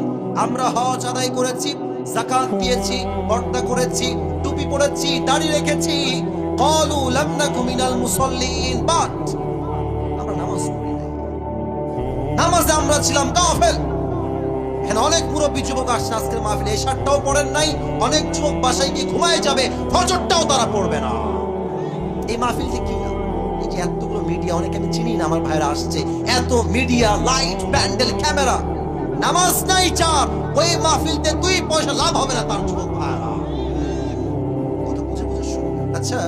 আমরা হজ আদায় করেছি, যাকাত দিয়েছি, পর্দা করেছি, টুপি পরেছি, দাড়ি রেখেছি, ক্বালু লাম নাকু মিনাল মুসাল্লিন, বাট আমরা নামাজ পড়ি নাই, নামাজে আমরা ছিলাম গাফেল। এখানে অনেক মুরব্বী যুবক আসছেন আজকের মাহফিলে, এশারটাও পড়েন নাই, অনেক যুবক বাসায় গিয়ে ঘুমায় যাবে, ফজরটাও তারা পড়বে না। এই মাহফিলটা কি না? এই যে এতগুলো মিডিয়া, অনেকে আমি চিনি না, আমার ভাইরা আসছে, এত মিডিয়া, লাইট, প্যান্ডেল, ক্যামেরা, নামাজ নাই চাপ, ওই মাহফিলতে 2 পয়সা লাভ হবে না তার। যুবক ভাইরা, কত বুঝে বুঝে শুনবেন। আচ্ছা,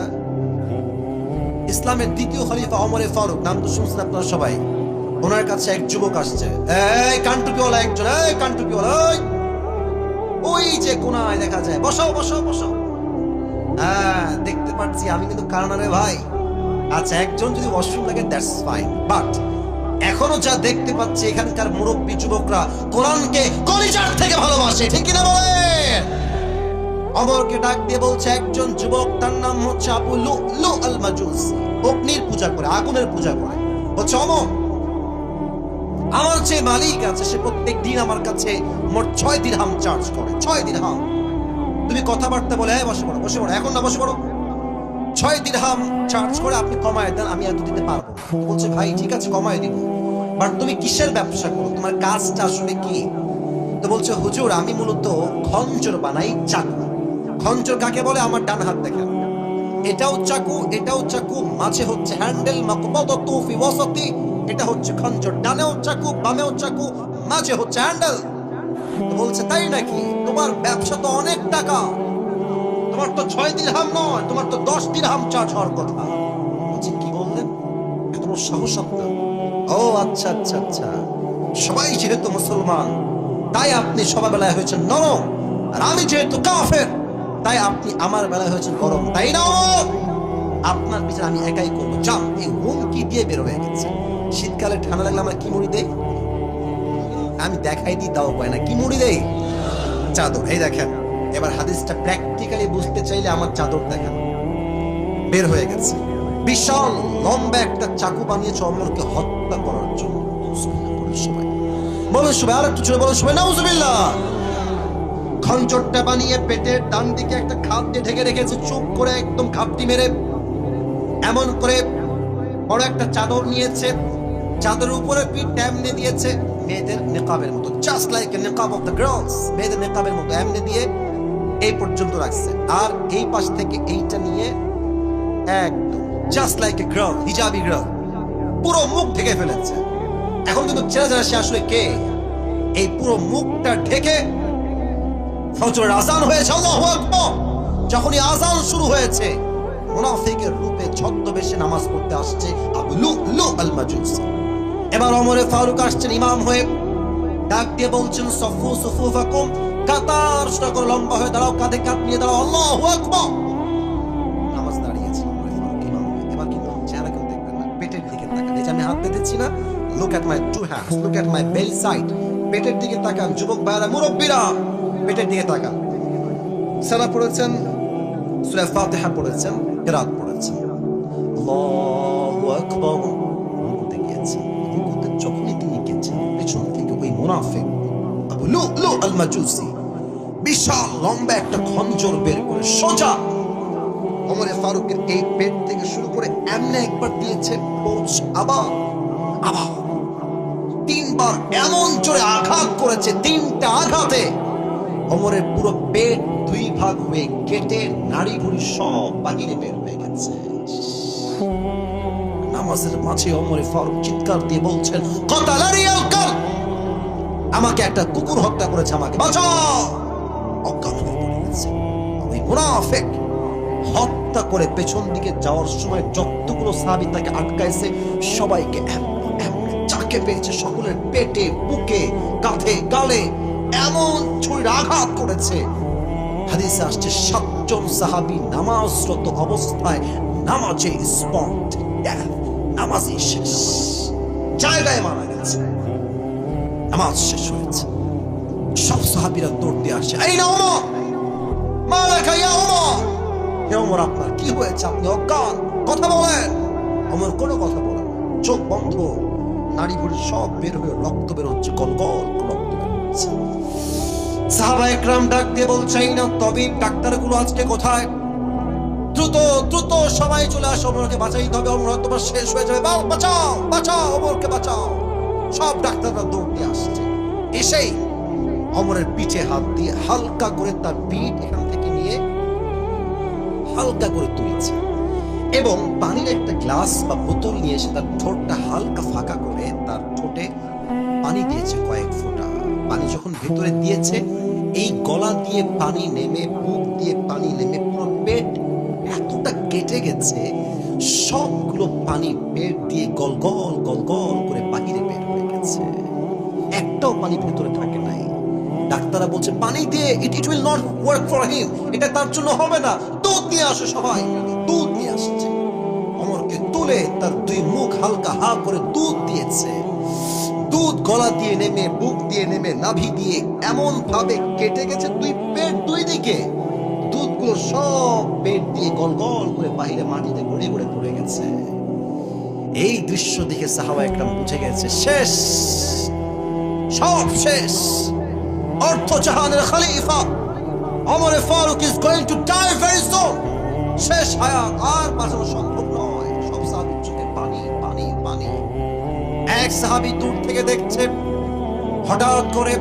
ইসলামের দ্বিতীয় খলিফা ওমরে ফারুক, নাম তো শুনছেন আপনারা সবাই। ওনার কাছে এক যুবক আসছে, এই কানটুপিওয়ালা একজন, এই কানটুপিওয়ালা, ওই যে কোনায় দেখা যায়, বসো বসো বসো। হ্যাঁ, দেখতে পাচ্ছি, আমি কিন্তু কারণে ভাই। আচ্ছা, একজন যদি ওয়াশরুম লাগে দ্যাটস ফাইন, বাট এখনো যা দেখতে পাচ্ছি এখানকার মুরব্বী যুবকরা কোরআনকে কলিজার থেকে ভালোবাসে, ঠিক কিনা বলেন? অমরকে ডাক দিয়ে বলছে, একজন যুবক, তার নাম হচ্ছে আবু লুলু আল মাজুসি, অগ্নির পূজা করে, আগুনের পূজা করে। বলছে, অমর, আমার যে মালিক আছে সে প্রত্যেক দিন আমার কাছে মোট 6 দিরহাম চার্জ করে, 6 দিরহাম। তুমি কথাবার্তা বলে, বসে পড়ো, বসে পড়ো, এখন না, বসে পড়ো। 6 দিরহাম চার্জ করে, আপনি কমায় দেন, আমি এত দিতে পারবো। বলছে, ভাই ঠিক আছে, কমায় দিব, বাট তুমি কিসের ব্যবসা করো, তোমার কাজটা আসলে কি? তো বলছে, হুজুর, আমি মূলত খঞ্জর বানাই, চাকু। খঞ্জর কাকে বলে? আমার ডান হাত দেখেন, এটাও চাকু, এটাও চাকু, মাঝে হচ্ছে হ্যান্ডেল, মাকবাদাতু ফি ওয়াসাতি, এটা হচ্ছে খঞ্জর। ডানেও চাকু, বামেও চাকু, মাঝে হচ্ছে হ্যান্ডেল। তো বলছে তাই নাকি, তোমার ব্যবসা তো অনেক টাকা, তোমার তো 6 দিরহাম নয়, তোমার তো 10 দিরহাম চার্জ হওয়ার কথা। বলছে কি বললেন, এত বড় সাহস আপনার? ও আচ্ছা আচ্ছা আচ্ছা, সবাই যেহেতু মুসলমান তাই আপনি সবার বেলায় হয়েছেন নরম, আর আমি যেহেতু কাফের তাই আপনি আমার বেলায় হয়েছেন গরম, তাই না? আপনার বিচার আমি একাই করবো, যান। এই হুমকি দিয়ে বের হয়ে গেছে। শীতকালে ঠান্ডা লাগলে আমরা কি মুড়ি দেই? আমি দেখাই দিই, তাও পায় না। কি মুড়ি দেই? চাদর। এই দেখেন, এবার হাদিসটা প্র্যাকটিক্যালি বুঝতে চাইলে আমার চাদর দেখেন। বের হয়ে গেছে, বিশাল লম্বা একটা চাকু বানিয়েছে অমরকে হত্যা করার জন্য। বলো সবাই, আর একটু জোরে বলো সবাই, নাউজুবিল্লাহ। খঞ্জরটা বানিয়ে পেটের ডান দিকে একটা খাপ দিয়ে ঢেকে রেখেছে, চুপ করে একদম খাপটি মেরে। এমন করে বড় একটা চাদর নিয়েছে, চাদরের উপরে পিঠ এমনি দিয়েছে মেয়েদের নিকাবের মতো, জাস্ট লাইক এ নিকাব অফ দ্য গার্লস, মেয়েদের নিকাবের মতো এমনি দিয়ে এই পর্যন্ত রাখছে। আর এই পাশ থেকে এইটা নিয়ে একদম just like a girl, hijabi girl, পুরো মুখ ঢেকে ফেলেছে। এখন কিন্তু চেনা যারা সে আসলে কে। এই পুরো মুখটা ঢেকে ফজরের আজান হয়েছে, আল্লাহু আকবার। যখনই আজান শুরু হয়েছে, মুনাফিকের রূপে ছদ্মবেশে নামাজ পড়তে আসছে আবু লু'লু আল মাজুসি। এবার ওমর ফারুক আসছেন ইমাম হয়ে, ডাক দিয়ে বলছেন সফু সুফুফাকুম, কাতার সোজা করে লম্বা হয়ে দাঁড়াও, কাঁধে কাঁধ নিয়ে দাঁড়াও, আল্লাহু আকবার। নামাজ দাঁড়িয়েছে ওমর ফারুক ইমাম হয়ে। এবার কিন্তু চেহারা কেউ দেখবেন না, পেটের দিকে তাকান। এই যে আমি হাত দিচ্ছি না, look at my two hands, look at my belly side. পেটের দিকে তাকান, যুবক ভাইরা, মুরব্বীরা, পেটের দিকে তাকান। সালাত পড়েছেন, সূরা ফাতিহা পড়েছেন, কিরাত পড়েছেন, আল্লাহু আকবার। রুকুতে গিয়েছেন, রুকুতে যখনই তিনি গেছেন, পেছন থেকে ওই মুনাফিক আবু লু'লু আল মাজুসি বিশাল লম্বা একটা খঞ্জর বের করে সোজা ওমর ফারুকের এই পেট থেকে শুরু করে এমনি একবার দিয়েছে, পোঁচ, আবার আবার 3 বার এমন জোরে আঘাত করেছে। 3টা আঘাতে ওমরের পুরো পেট 2 ভাগ হয়ে কেটে নাড়ি ভুড়ি সব বাহিরে বের হয়ে গেছে। নামাজের মাঝে ওমর ফারুক চিৎকার দিয়ে বলছেন, কাতালারিয়াল কাল, আমাকে একটা কুকুর হত্যা করেছে, আমাকে বাঁচাও। অজ্ঞান হয়ে পড়ে গেছে। ওই মুনাফিক হত্যা করে পেছন দিকে যাওয়ার সময় যতগুলো সাহাবী তাকে আটকাইছে সবাইকে চাকে পেয়েছে, সকলের পেটে, বুকে, কাঁধে, গালে এমন ছুরির আঘাত করেছে। হাদিসে আসছে 7 জন সাহাবী নামাজরত অবস্থায় নামাজে স্পট ডেথ, নামাজে শেষ, জায়গায় মারা গেছে। নামাজ শেষ হয়েছে, সব সাহাবীরা দৌড় দিয়ে আসছে, এই না ওমর, মালাকা ইয়া ওমর, হে ওমর আপনার কি হয়েছে, আপনি অজ্ঞান, কথা বলেন। ওমর কোনো কথা বলে না, চোখ বন্ধ, নাড়ি ভুড়ি সব বের হয়ে রক্ত বের হচ্ছে, গলগল রক্ত বের হচ্ছে। সাহাবা একরাম ডাক দিয়ে বলছে, এই না তবিব, ডাক্তারগুলো আজকে কোথায়? দ্রুত দ্রুত সবাই চলে আসো, ওমরকে বাঁচাইতে হবে, ওমর হয়তো শেষ হয়ে যাবে, বাঁচাও বাঁচাও, ওমরকে বাঁচাও। সব ডাক্তাররা দৌড় দিয়ে আসছে। এসেই ওমরের পিঠে হাত দিয়ে হালকা করে তার পিঠ এখান থেকে নিয়ে হালকা করে তুলেছে এবং পানির একটা গ্লাস বা বোতল নিয়ে এসে তার ঠোঁটটা হালকা ফাঁকা করে তার ঠোঁটে পানি দিয়েছে কয়েক ফোঁটা। পানি যখন ভেতরে দিয়েছে, এই গলা দিয়ে পানি নেমে, বুক দিয়ে পানি নেমে পুরো পেট এতটা কেটে গেছে, সবগুলো পানি পেট দিয়ে গলগল গলগল করে বাহিরে বের হয়ে গেছে, একটাও পানি ভেতরে থাকে নাই। ডাক্তাররা বলছে পানি দিয়ে it will not work for him, এটা তার জন্য হবে না, দুধ নিয়ে আসে সবাই। দুধ নিয়ে আসছে, ওমরকে তুলে তার 2 মুখ হালকা হা করে দুধ দিয়েছে। দুধ গলা দিয়ে নেমে, বুক দিয়ে নেমে, নাভি দিয়ে এমন ভাবে কেটে গেছে, 2 পেট 2 দিকে, দুধগুলো সব পেট দিয়ে গল গল করে বাহিরে মাটিতে গড়ে গড়ে পড়ে গেছে। এই দৃশ্য দেখে সাহাবা একরাম বুঝে গেছে শেষ, সব শেষ। অর্থ জাহানের খলিফা ওমর ফারুক is going to die very soon. শেষ হায়াত আর বাঁচানো সম্ভব নয়। সব সাহাবীর চোখে পানি পানি পানি। এক সাহাবী দূর থেকে দেখছে, হঠাৎ করে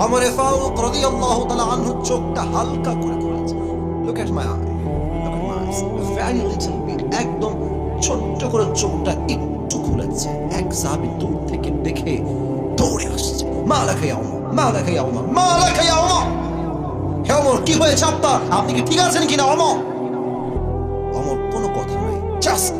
ওমর ফারুক রাদিয়াল্লাহু তাআলা আনহু চোখটা হালকা করে খুলেছে। Look at my eye, look at my eyes, very little bit, একদম ছোট্ট করে চোখটা একটু খুলেছে। এক সাহাবী দূর থেকে দেখে দৌড়ে আসছে, মালাকা ইয়া ওমর, মালাকা ইয়া ওমর, মালাকা ইয়া ওমর। হে ওমর, কি হয়েছে আপনার? আপনি কি ঠিক আছেন কিনা ওমর? ওমর কোনো কথা নাই, জাস্ট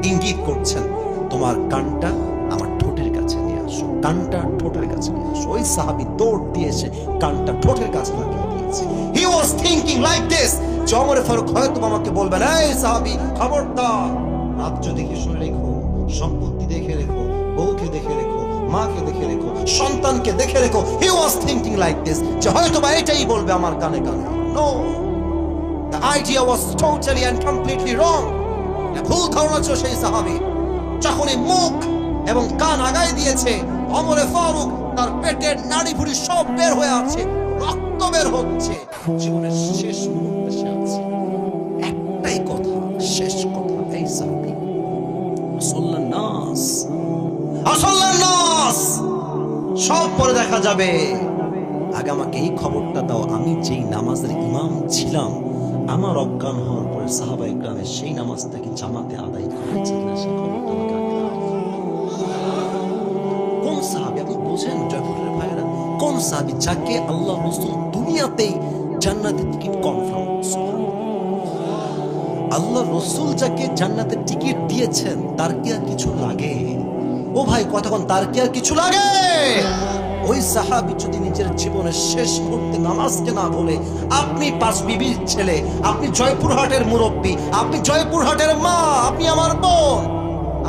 ইঙ্গিত করছেন, তোমার কানটা আমার ঠোঁটের কাছে নিয়ে আসো, কানটা ঠোঁটের কাছে নিয়ে আসো। ওই সাহাবী দৌড় দিয়ে এসে কানটা ঠোঁটের কাছে লাগিয়ে দিয়েছে। হি ওয়াজ থিংকিং লাইক দিস, যে ওমর ফারুক হয়তো আমাকে বলবেন, এই সাহাবী খবরদার, রাজ্য দেখে শুনে রেখো, সম্পত্তি দেখে রেখো, বউকে দেখে রেখো, মাকে দেখে রেখো, সন্তানকে দেখে রেখো। He was thinking like this, যে হয়তো বা এটাই বলবে আমার কানে কানে। No, the idea was totally and completely wrong. ভুল ধারণা ছিল সেই সাহাবী। যখনই মুখ এবং কান আগায় দিয়েছে, ওমর ফারুক তার পেটের নাড়ি ভুড়ি সব বের হয়ে আছে, রক্ত বের হচ্ছে, জীবনের শেষ মুহূর্তে সে আছে। একটাই কথা, শেষ কথা, এই সাহাবী আসল্লাহ নাস, আসল্লাহ নাস, সব পরে দেখা যাবে। আগে আমাকে এই খবরটা দাও, আমি যেই নামাজের ইমাম ছিলাম, আমার অজ্ঞান হওয়ার পরে সাহাবা ইকরামের সেই নামাজটা কি জামাতে আদায় করেছে কিনা, সেই খবরটা আমাকে আগে দাও। কোন সাহাবী আপনি বোঝেন জয়পুরের ভাইয়েরা? কোন সাহাবী যাকে আল্লাহ রাসূল দুনিয়াতেই জান্নাতের টিকিট কনফার্ম করেছেন? আল্লাহ রাসূল যাকে জান্নাতের টিকিট দিয়েছেন, তার কি আর কিছু লাগে? ও ভাই কতক্ষণ, তার কি আর কিছু লাগে? ওই সাহাবী যদি নিজের জীবনের শেষ মুহূর্তে নামাজকে না বলে, আপনি পাঁচ বিবির ছেলে, আপনি জয়পুরহাটের মুরব্বী, আপনি জয়পুরহাটের মা, আপনি আমার বোন,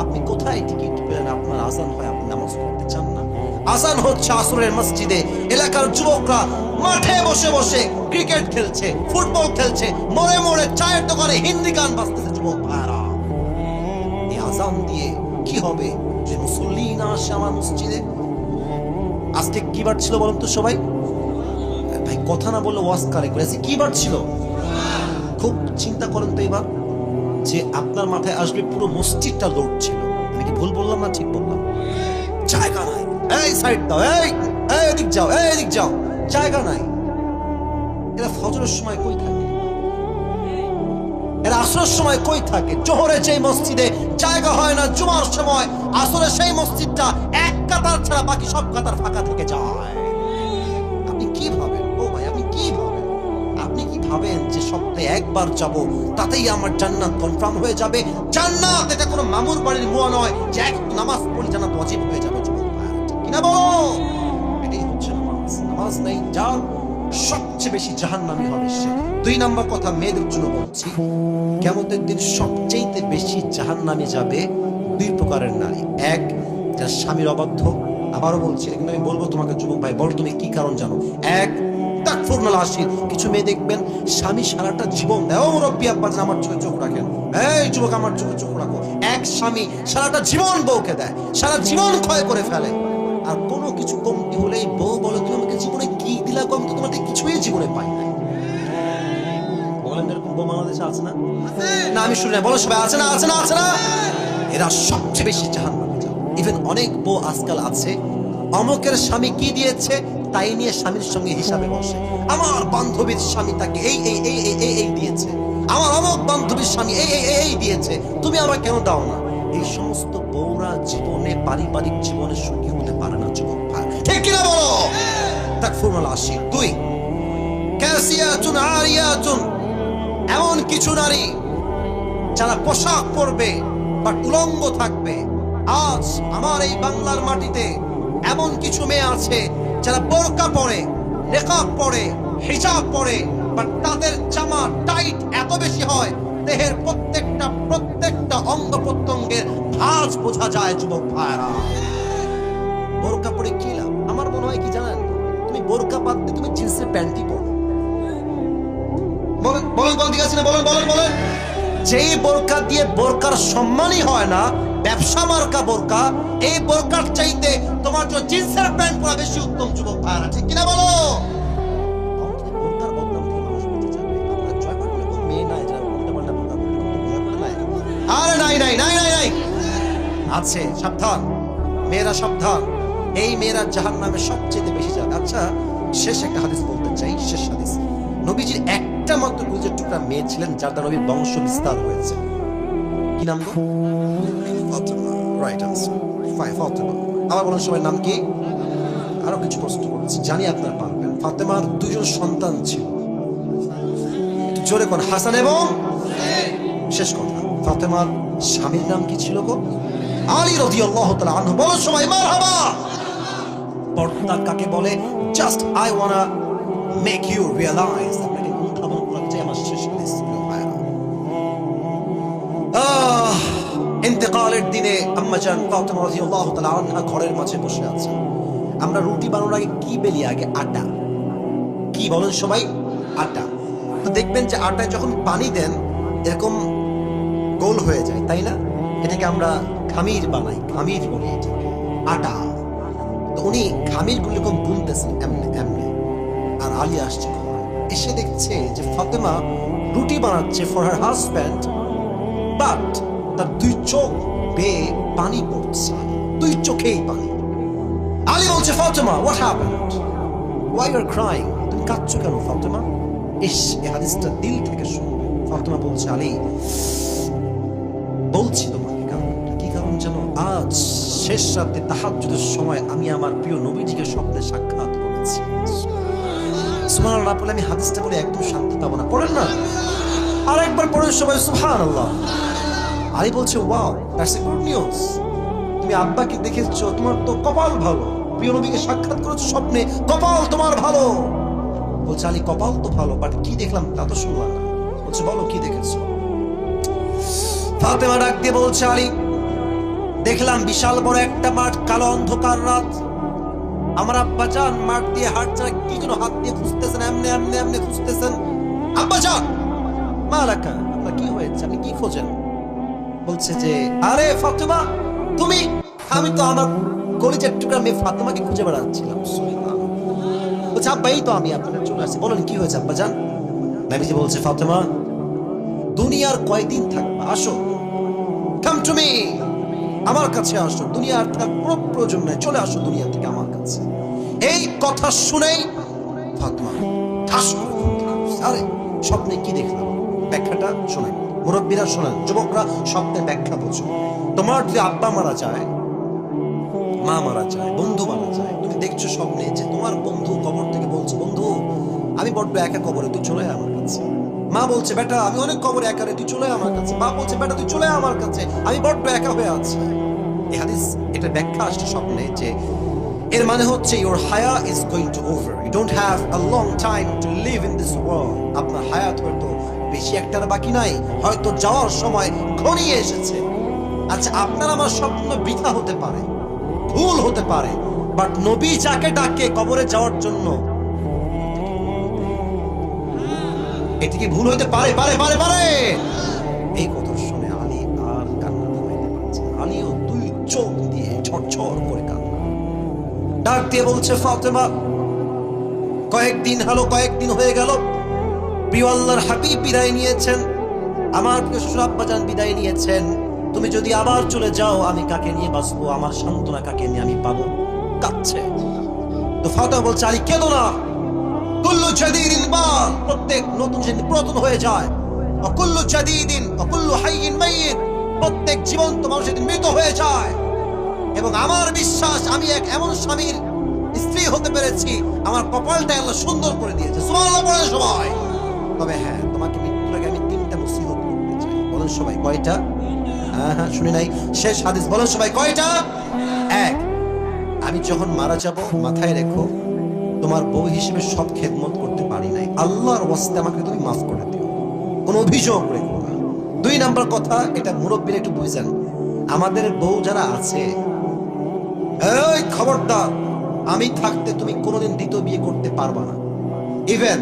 আপনি কোথায় টিকিট পেলেন? আপনার আজান হয়, আপনি নামাজ পড়তে চান না? আজান হচ্ছে আসরের মসজিদে, এলাকার যুবকরা মাঠে বসে বসে ক্রিকেট খেলছে, ফুটবল খেলছে, মোড়ে মোড়ে চায়ের দোকানে হিন্দি গান বাজতেছে। যুবক ভাইরা, এই আজান দিয়ে কি হবে যে মুসল্লি না আসে আমার মসজিদে? আজকে কি বার ছিল বলুন তো সবাই? ভাই কথা না বললে ওয়াজ কারে করে, কি বার ছিল? খুব চিন্তা করেন তো এবার, যে আপনার মাথায় আসবে পুরো মসজিদটা লোড ছিল। আমি কি ভুল বললাম না ঠিক বললাম? জায়গা নাই, এই সাইড দাও, এই এদিক যাও, এই এদিক যাও, জায়গা নাই। এরা ফজরের সময় কই থাকে? এরা আসরের সময় কই থাকে? জোহরে যেই মসজিদে জায়গা হয় না, জুমার সময় আসরে সেই মসজিদটা এক কাতার ছাড়া বাকি সব কাতার ফাঁকা থেকে যায়। আপনি কি ভাবেন? ও ভাই, আপনি কি ভাবেন? আপনি কি ভাবেন যে সপ্তাহে একবার যাব, তাতেই আমার জান্নাত কনফার্ম হয়ে যাবে? জান্নাত এটা কোনো মামুর বাড়ির মুয়া নয় যে এক নামাজ পড়লে জান্নাত ওয়াজিব হয়ে যাবে। যুবক ভাইরা, ঠিক কিনা বলো? এটাই হচ্ছে নামাজ। নামাজ নেই যার, সবচেয়ে বেশি জাহান্নামী হবে সে। দুই নাম্বার কথা মেয়েদের জন্য বলছি, কিয়ামতের দিন সবচেয়ে বেশি জাহান্নামী যাবে দুই প্রকারের নারী। এক, যার স্বামীর অবাধ্য। আবারও বলছি, কিন্তু আমি বলবো তোমাকে যুবক ভাই, বল তুমি কি কারণ জানো? এক, তাকফুরনাল আশির। কিছু মেয়ে দেখবেন স্বামী সারাটা জীবন দেয়, ও মুরব্বী আব্বা আমার চোখে চোখ রাখেন, এই যুবক আমার চোখে চোখ রাখো। এক স্বামী সারাটা জীবন বউকে দেয়, সারা জীবন ক্ষয় করে ফেলে, আর কোনো কিছু কমতি হলেই বউ বলে, তুমি আমাকে জীবনে কি দিলা গো, আমি তো তোমাদের কিছুই জীবনে পাই নাই। বলেন এরকম বউ বাংলাদেশে আছে না? না আমি শুনি না, বলো সবাই, আছে না? আছে না? আছে না? এরা সবচেয়ে বেশি জাহান্নামে যাবে। ইভেন অনেক বউ আজকাল আছে, অমকের স্বামী কি দিয়েছে তাই নিয়ে স্বামীর সঙ্গে হিসাবে বসে। আমার বান্ধবীর স্বামী তাকে এই এই এই এই এই এই দিয়েছে, আমার অমক বান্ধবীর স্বামী এই এই এই দিয়েছে, তুমি আমার কেন দাও না? এই সমস্ত বউরা জীবনে, পারিবারিক জীবনে সুখী হতে পারে না যুবক ভাই, ঠিক কিনা বলো? তাকফুরুল আশির। দুই, কাসিয়াতুন আরিয়াতুন, এমন কিছু নারী যারা পোশাক পরবে বা উলঙ্গ থাকবে। আজ আমার এই বাংলার মাটিতে এমন কিছু মেয়ে আছে যারা বোরকা পরে, নিকাব পরে, হিজাব পরে, বাট তাদের জামা টাইট এত বেশি হয়, দেহের প্রত্যেকটা অঙ্গ প্রত্যঙ্গের ভাঁজ বোঝা যায়। যুবক ভাইরা, বোরকা পরে কি লাভ? আমার মনে হয় কি জানেন, তুমি বোরকা বাদ দিয়ে তুমি জিন্সের প্যান্টই পরো। বলেন বলেন বলেন, ঠিক আছে না? বলেন বলেন বলেন। যেই বোরকা দিয়ে বোরকার সম্মানই হয় না, ব্যবসা মার্কা বোরকা, এই বোরকার চাইতে তোমার জন্য জিন্সের প্যান্ট পরা বেশি উত্তম। যুবক ভাইরা, ঠিক কিনা বলো? বোরকার বদনাম থেকে মানুষ বেঁচে যাবে। আপনার জয়পুরে কোনো মেয়ে নাই যারা উল্টাপাল্টা বোরকা পরে? জয়পুরে নাই? আরে নাই নাই নাই নাই নাই, আছে। সাবধান মেয়েরা, সাবধান। এই মেয়েরা জাহান্নামে সবচেয়ে বেশি যাবে। আচ্ছা, শেষ একটা হাদিস বলতে চাই, শেষ হাদিস। নবীজির একটা মাত্র গুজের টুকরা মেয়ে ছিলেন যার দ্বারা নবীর বংশ বিস্তার হয়েছে। কি নাম গো? ফাতিমা। Right answer, Fatima. আবার বলুন সবাই, নাম কি? আরো কিছু প্রশ্ন করছি, জানি আপনারা পারবেন। ফাতেমার দুজন সন্তান ছিল, একটু জোরে কোন, হাসান এবং শেষ কথা, ফাতেমার স্বামীর নাম কি ছিল গো? আলী রাদিয়াল্লাহু তাআলা আনহু। বলো সবাই মারহাবা। পর্দা কাকে বলে? Just I wanna make you realise, আপনাকে অনুধাবন করাতে চাই আমার শেষ হাদিস। ইন্তেকালের দিনে আম্মা জান ফাতেমা রাদিয়াল্লাহু তাআলা আনহা ঘরের মাঝে বসে আছেন। আমরা রুটি বানানোর আগে কি বেলি? আগে আটা। কি বলেন সবাই? আটা। তো দেখবেন যে আটায় যখন পানি দেন এরকম গোল হয়ে যায়, তাই না? এটাকে আমরা খামির বানাই, খামির বলি এটাকে, আটা। তো উনি খামির গুলো এরকম বুনতেছেন এমনি এমনি, আর আলী আসছে এসে দেখছে যে ফাতেমা রুটি বানাচ্ছে ফর হার হাজব্যান্ড, বাট তার দুই চোখ বেয়ে পানি পড়ছে, দুই চোখেই পানি। আলী বলছে, Fatema what happened, why you are crying, তুমি কাঁদছো কেন ফাতেমা? ইস, এই হাদিসটা দিল থেকে শুনবে। ফাতেমা বলছে, আলী বলছি তোমাকে কারণটা কি, কারণ জানো? আজ শেষ রাতে তাহাজ্জুদের সময় আমি আমার প্রিয় নবীজিকে স্বপ্নে সাক্ষাৎ করেছি। সুবহানাল্লাহ না পড়লে আমি হাদিসটা বলে একদম শান্তি পাবো না। পড়েন না, আর একবার পড়েন সবাই সুবহানাল্লাহ। আলী বলছে, wow, that's a good news. তুমি আব্বাকে দেখেছো, তোমার তো কপাল ভালো, প্রিয় নবীকে সাক্ষাৎ করেছো স্বপ্নে, কপাল তোমার ভালো। বলছে, আলী কপাল তো ভালো, বাট কি দেখলাম তা তো শুনলাম না। বলছে, বলো কি দেখেছো? ফাতেমা ডাক দিয়ে বলছে, আলী দেখলাম বিশাল বড় একটা মাঠ, কালো অন্ধকার রাত। আমার আব্বা জান মাঠ দিয়ে হাঁটছে, কি যেন হাত দিয়ে খুঁজতেছেন, এমনি এমনি এমনি খুঁজতেছেন। আব্বা জান, মা রাখা, আপনার কি হয়েছে, আপনি কি খোঁজেন? বলছে যে, আরে ফাতেমা তুমি, আমি তো আমার কলিজার টুকরা মেয়ে ফাতেমাকে খুঁজে বেড়াচ্ছিলাম। বলছে, আব্বা এই তো আমি আপনাদের চলে আসছি, বলেন কি হয়েছে আব্বা জান? নবীজি বলছে, ফাতেমা দুনিয়ার কয়দিন থাকবা, আসো, কাম টু মি, আমার কাছে আসো, দুনিয়ার থাকার কোনো প্রয়োজন নাই, চলে আসো দুনিয়া থেকে আমার কাছে। এই কথা শুনেই ফাতেমা ঠাস করে ঘুমতে লাগছে। আরে স্বপ্নে কি দেখলাম, ব্যাখ্যাটা শোনাই, মুরব্বীরা শোনেন, যুবকরা স্বপ্নের ব্যাখ্যা বোঝো। তোমার যদি আব্বা মারা যায়, মা মারা যায়, বন্ধু মারা যায়, তুমি দেখছো স্বপ্নে যে তোমার বন্ধু কবর থেকে বলছে, বন্ধু আমি বড্ড একা কবরে, তুই চলে আয় আমার কাছে। মা বলছে, বেটা আমি অনেক কবরে একা রে, তুই চলে আয় আমার কাছে। মা বলছে, বেটা তুই চলে আয় আমার কাছে, আমি বড্ড একা হয়ে আছি। এই হাদিস, এটা ব্যাখ্যা আসছে স্বপ্নে যে এর মানে হচ্ছে your haya is going to over, you don't have a long time to live in this world. আপনার হায়াত হয়তো বেশি একটার বাকি নাই, হয়তো যাওয়ার সময় ঘনিয়ে এসেছে। আচ্ছা, আপনার আমার স্বপ্ন বৃথা হতে পারে, ভুল হতে পারে, বাট নবী যাকে ডাকে কবরে যাওয়ার জন্য, এটা কি ভুল হইতে পারে? পারে পারে পারে। এই কথা শুনে আলী আর কান্না থামাইতে পারছে না। আলীও দুই চোখ দিয়ে ঝরঝর করে কান্না। ডাক দিয়ে বলছে, ফাতেমা কয়েকদিন হয়ে গেল, প্রিয় আল্লাহর হাবিব বিদায় নিয়েছেন, আমার প্রিয় শ্বশুর আব্বাজান বিদায় নিয়েছেন। তুমি যদি আবার চলে যাও, আমি কাকে নিয়ে বাঁচবো, আমার সান্ত্বনা কাকে নিয়ে আমি পাবো? কাঁদছে। তো ফাতেমা বলছে, আলী কেঁদো না, কুল্লু জাদীদিন বাল, প্রত্যেক নতুন জিনিস পুরাতন হয়ে যায়, অকুল্লু জাদীদিন অকুল্লু হাইয়িন মাইয়িত, প্রত্যেক জীবন্ত মানুষ একদিন মৃত হয়ে যায়। এবং আমার বিশ্বাস আমি এক এমন স্বামীর স্ত্রী হতে পেরেছি, আমার কপালটাই আল্লাহ সুন্দর করে দিয়েছে। সুবহানাল্লাহ বলে সবাই। তবে হ্যাঁ, তোমাকে মৃত্যুর আগে আমি 3টা মুসিবত করতে চাই। বলেন সবাই কয়টা? হ্যাঁ শুনি নাই, শেষ হাদিস, বলেন সবাই কয়টা? এক, আমি যখন মারা যাব মাথায় রেখো, তোমার বউ হিসেবে সব খেদমত করতে পারি নাই, আল্লাহর ওয়াস্তে আমাকে তুমি মাফ করে দিও, কোনো অভিযোগ রেখো না। 2 নাম্বার কথা, এটা মুরব্বীরা একটু বুঝেন, আমাদের বউ যারা আছে, এই খবরদার, আমি থাকতে তুমি কোনোদিন দ্বিতীয় বিয়ে করতে পারবা না। ইভেন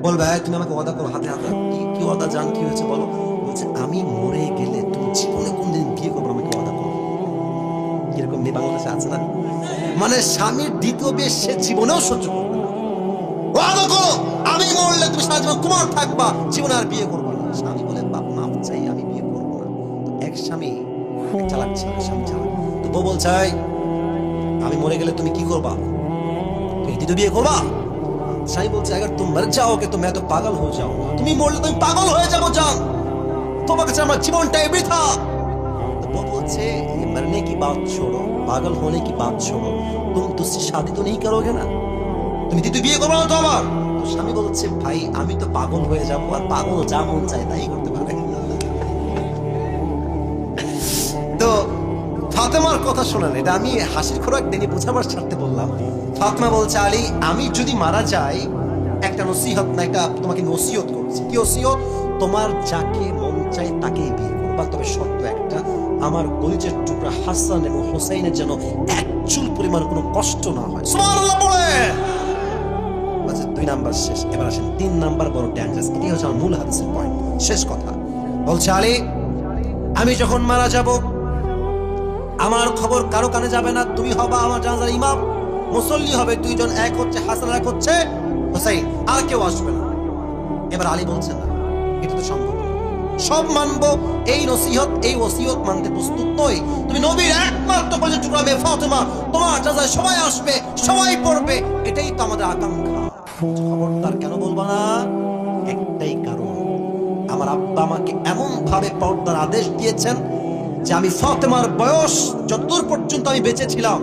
বলবে, তুমি আমাকে ওয়াদা করো, হাতে হাতে। কি ওয়াদা জান, কি হয়েছে বলো? বলছে, আমি মরে গেলে তুমি জীবনে কোনদিন বিয়ে করবো, আমাকে ওয়াদা করো। কিরকম মেয়ে বাংলাদেশে আছে না, মানে স্বামীর দ্বিতীয় বিয়ে সে জীবনেও সহ্য করবে না। ওয়াদা করো, আমি মরলে তুমি সারা জীবন কুমার থাকবা, জীবনে আর বিয়ে করবো না। স্বামী বলে, বাপ মাফ চাই, আমি বিয়ে করবো না। তো এক স্বামী চালাক ছিল, স্বামী চালাক। তো বউ বলছে, আমি মরে গেলে তুমি কি করবা, তুমি দ্বিতীয় বিয়ে করবা? স্বামী বলছে, अगर तुम मर जाओगे तो मैं तो पागल हो जाऊंगा, তুমি মরলে তুমি পাগল হয়ে যাবো জান, তোমার কাছে আমার জীবনটাই বৃথা। वो बोलছে ये मरने की बात छोड़ो पागल होने की बात छोड़ो तुम दूसरी शादी तो नहीं करोगे ना তুমি দ্বিতীয় বিয়ে করবে না তো আমার তো স্বামী বলছে ভাই আমি তো পাগল হয়ে যাবো আর পাগল যা মন চায় তাই করতে পারবে তো ফাতেমার কথা শোনেন এটা আমি হাসির খোরাক দেনি বোঝাবার স্বার্থে বললাম ফাতেমা বলছে আলী আমি যদি মারা যাই একটা নসিহত না একটা তোমাকে নসিহত করছি কি ওসিয়ত তোমার যাকে মন চাই তাকেই বিয়ে করবা তবে শর্ত একটা আমার কলিজার টুকরা হাসান এবং হোসেইনের যেন এক চুল পরিমাণ কোনো কষ্ট না হয় সুবহানাল্লাহ বলে আচ্ছা 2 নাম্বার শেষ এবার আসেন 3 নাম্বার বড় ডেঞ্জারাস এটি হচ্ছে আমার মূল হাদিসের পয়েন্ট শেষ কথা বলছে আলী আমি যখন মারা যাব আমার খবর কারো কানে যাবে না তুমি হবা আমার জানাজার ইমাম মুসল্লি হবে দুইজন এক হচ্ছে হাসান এক হচ্ছে হোসেইন আর কেউ আসবে না এবার আলী বলছেন না এটা তো সম্ভব না সব মানবো এই নসিহত এই ওসিয়ত মানতে প্রস্তুত নই তুমি নবীর একমাত্র কলিজার টুকরা মেয়ে ফাতেমা তোমার জানাজায় সবাই আসবে সবাই পড়বে এটাই তো আমাদের আকাঙ্ক্ষা খবরদার কেন বলবা না একটাই কারণ আমার আব্বা আমাকে এমন ভাবে পর্দার আদেশ দিয়েছেন যে আমি ফাতেমার বয়স যতদূর পর্যন্ত আমি বেঁচে ছিলাম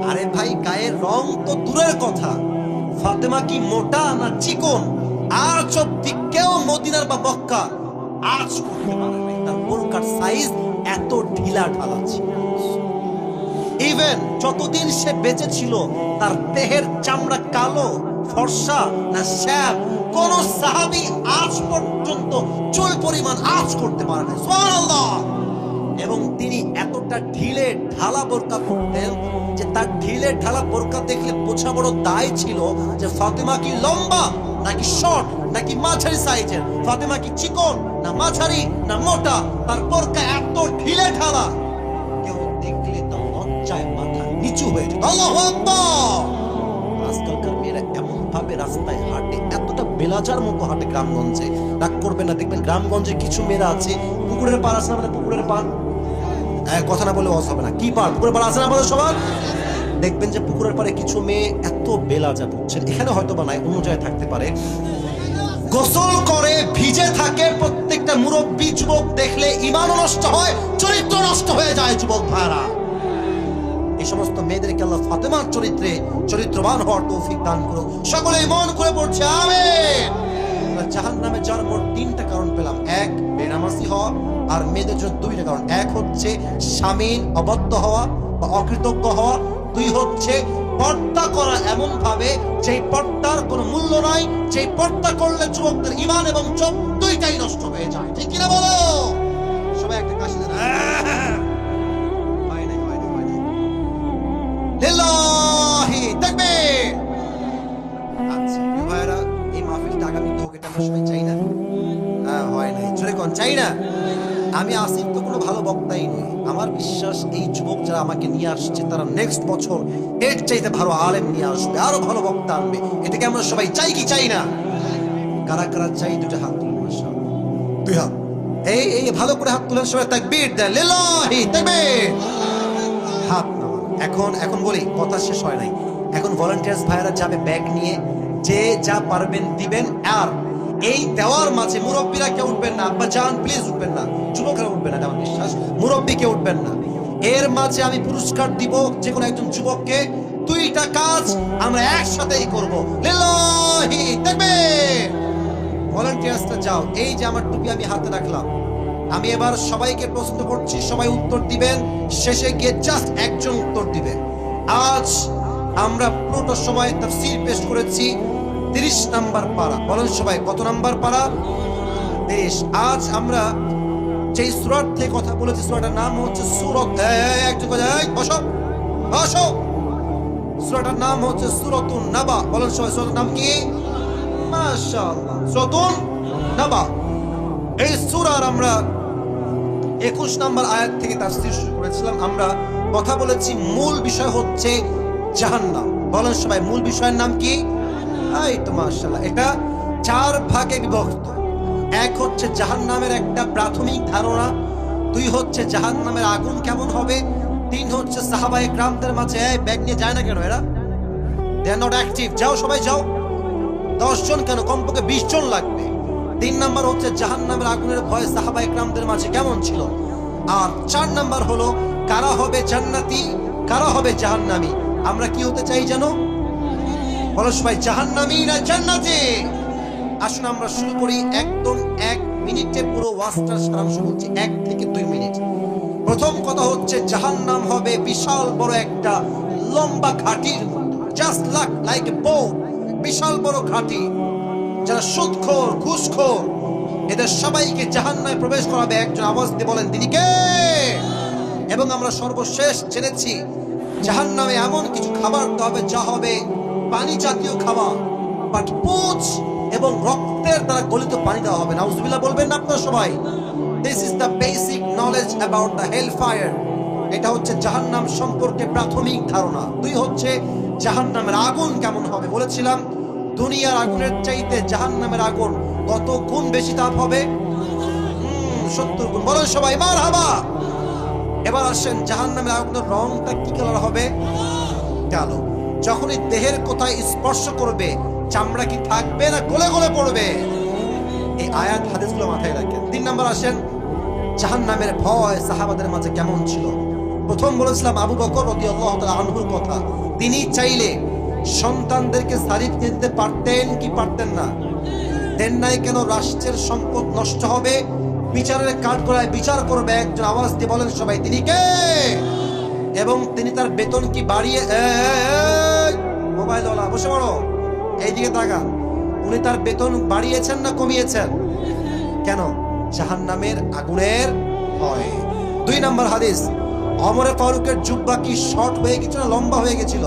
আরে ভাই গায়ের রং তো দূরের কথা ফাতেমা কি মোটা না চিকন আর অব্দি কেউ মদিনার বা মক্কা আজ করতে পারে নাই তার বোরকার সাইজ এত ঢিলা ঢালা ছিল ইভেন যতদিন সে বেঁচে ছিল তার দেহের চামড়া কালো ফর্সা না শ্যাম কোন সাহাবী আজ পর্যন্ত চুল পরিমাণ আজ করতে পারে না সুবহানাল্লাহ এবং তিনি এতটা ঢিলে ঢালা বোরকা পরতেন যে তার ঢিলে ঢালা বোরকা দেখলে বোঝা বড় দায় ছিল যে ফাতেমা কি লম্বা নাকি শর্ট নাকি মাঝারি সাইজের ফাতেমা কি চিকন না মাঝারি না মোটা তার বোরকা এত ঢিলে ঢালা কেউ দেখলে তো লজ্জায় মাথা নিচু হয়ে যেত আল্লাহু আকবার আজকালকার মেয়েরা এমন ভাবে রাস্তায় হাঁটে এতটা বেলাজার মতো হাঁটে গ্রামগঞ্জে রাগ করবে না দেখবেন গ্রামগঞ্জে কিছু মেয়েরা আছে পুকুরের পাড় আছে না মানে পুকুরের পাড় কথা না বলে হবে না কি পার পুকুরের পাড় আছে না আমাদের সবার দেখবেন যে পুকুরের পাড়ে কিছু মেয়ে এত বেলাজা বুঝছেন এখানে হয়তো বা নাই অন্য জায়গায় থাকতে পারে গোসল করে ভিজে থাকে প্রত্যেকটা মুরব্বী যুবক দেখলে ঈমান নষ্ট হয় চরিত্র নষ্ট হয়ে যায় যুবক ভাইরা এই সমস্ত মেয়েদেরকে আল্লাহ ফাতেমার চরিত্রে চরিত্রবান হওয়ার তৌফিক দান করো সকলে মন করে পড়ছে আমিন জাহান্নামে যাওয়ার মোট 3টা কারণ পেলাম এক বেনামাজি হওয়া আর মেয়েদের জন্য 2টা কারণ এক হচ্ছে স্বামীর অবাধ্য হওয়া বা অকৃতজ্ঞ হওয়া 2 হচ্ছে পর্দা করা এমন ভাবে যেই পর্দার কোনো মূল্য নাই যেই পর্দা করলে যুবকদের ঈমান এবং চোখ দুইটাই নষ্ট হয়ে যায় ঠিক কি না বলো সবাই একটা কাশি দেন হয় নাই লিল্লাহি তাকবীর আচ্ছা ভাইরা এই মাহফিলটা আগামী হোক এটা আমরা সবাই চাই না হয় নাই জোরে কোন চাই না আমি আসিফ তো কোনো ভালো বক্তাই নই আমার বিশ্বাস এই যুবক যারা আমাকে নিয়ে আসছে তারা নেক্সট বছর এর চাইতে ভালো আলেম নিয়ে আসবে আরো ভালো বক্তা আনবে এটাকে আমরা সবাই চাই কি চাই না কারা কারা চাই দুটো হাত তুলুন মাশাআল্লাহ 2 হাত এই ভালো করে হাত তুলেন সবাই তাকবীর দেন লিল্লাহি তাকবীর হাত নামান এখন বলি কথা শেষ হয় নাই এখন ভলান্টিয়ার্স ভাইরা যাবে ব্যাগ নিয়ে যে যা পারবেন দিবেন আর এই দেওয়ার মাঝে মুরব্বীরা কেউ উঠবেন না আব্বা জান প্লিজ উঠবেন না যুবকরা উঠবেন না আমার বিশ্বাস মুরব্বী কেউ উঠবেন না এর মাঝে আমি পুরস্কার দিব যে কোনো একজন যুবককে 2টা কাজ আমরা একসাথেই করব লিল্লাহি তাকবীর ভলান্টিয়ার্সরা যাও এই যে আমার টুপি আমি হাতে রাখলাম আমি এবার সবাইকে প্রশ্ন করছি সবাই উত্তর দিবেন শেষে গিয়ে জাস্ট একজন উত্তর দিবে আজ আমরা পুরোটা সময় তাফসীর পেশ করেছি 30 নাম্বার পারা বলেন সবাই কত নাম্বার পারা 30 আজ আমরা যে সূরা থেকে কথা বলেছি সূরাটার নাম হচ্ছে সূরাত একটু বসো বসো সূরাটার নাম হচ্ছে সূরাতুন নাবা বলেন সবাই সূরাটার নাম কি মাশাআল্লাহ সূরাতুন নাবা এই সূরার আমরা 21 নাম্বার আয়াত থেকে তাফসীর শুরু করেছিলাম আমরা কথা বলেছি মূল বিষয় হচ্ছে জাহান্নাম বলেন সবাই মূল বিষয়ের নাম কি এই তো মাশাআল্লাহ এটা 4 ভাগে বিভক্ত এক হচ্ছে জাহান্নামের একটা প্রাথমিক ধারণা 2 হচ্ছে জাহান্নামের আগুন কেমন হবে 3 হচ্ছে সাহাবায়ে কেরামদের মাঝে এই ব্যাগ নিয়ে যায় না কেন এরা দে আর নট অ্যাক্টিভ যাও সবাই যাও 10 জন কেন কমপক্ষে 20 জন লাগবে 3 নাম্বার হচ্ছে জাহান্নামের আগুনের ভয় সাহাবায়ে কেরামদের মাঝে কেমন ছিল আর 4 নাম্বার হলো কারা হবে জান্নাতি, কারা হবে জাহান্নামী। আমরা কি হতে চাই জানো? বলো সবাই, জাহান্নামী না জান্নাতি? আসুন আমরা শুরু করি। একদম 1 মিনিটে পুরো ওয়াজটার সারাংশ বলছি, 1 থেকে 2 মিনিট। প্রথম কথা হচ্ছে জাহান্নাম হবে বিশাল বড় একটা লম্বা ঘাটির মতো, জাস্ট লাইক এ বো, বিশাল বড় ঘাটি। যারা সুদখোর, ঘুষখোর, এদের সবাইকে জাহান্নামে প্রবেশ করাবে একজন। আওয়াজ দিয়ে বলেন তিনি কে? এবং আমরা সর্বশেষ জেনেছি জাহান্নামে এমন কিছু খাবার দেওয়া হবে যা হবে পানি জাতীয় খাবার, বাট পুঁজ এবং রক্তের দ্বারা গলিত পানি দেওয়া হবে। নাউজুবিল্লাহ বলবেন না আপনারা সবাই? This is the basic knowledge about the hell fire. এটা হচ্ছে জাহান্নাম সম্পর্কে প্রাথমিক ধারণা। 2 হচ্ছে জাহান্নামের আগুন কেমন হবে। বলেছিলাম দুনিয়ার আগুনের চাইতে জাহান্নামের আগুন কত গুণ বেশি তাপ হবে? 70 গুণ। বলেন সবাই মারহাবা। এবার আসেন জাহান্নামের আগুনের রংটা কি কালার হবে? কালো। যখনই দেহের কোথায় স্পর্শ করবে চামড়া কি থাকবে না গলে গলে পড়বে? এই আয়াত হাদিসগুলো মাথায় রাখেন। 3 নাম্বার আসেন জাহান্নামের ভয় সাহাবাদের মাঝে কেমন ছিল। প্রথম বলেছিলাম আবু বকর রাদিয়াল্লাহু তাআলা আনহুর কথা। তিনি চাইলে সন্তানদেরকে সারিফ দিতে পারতেন কি পারতেন না? দেন নাই কেন? রাষ্ট্রের সম্পদ নষ্ট হবে, বিচারের কাঠগড়ায় বিচার করবে একজন। আওয়াজ দিয়ে বলেন সবাই তিনি কে? এবং তিনি তার বেতন কি বাড়িয়ে, মোবাইলওয়ালা বসে পড়ো, এইদিকে তাকান, উনি তার বেতন বাড়িয়েছেন না কমিয়েছেন? কেন? জাহান্নামের আগুনের ভয়। 2 নাম্বার হাদিস, ওমর ফারুকের জুব্বা কি শর্ট হয়ে গেছিল না লম্বা হয়ে গেছিল?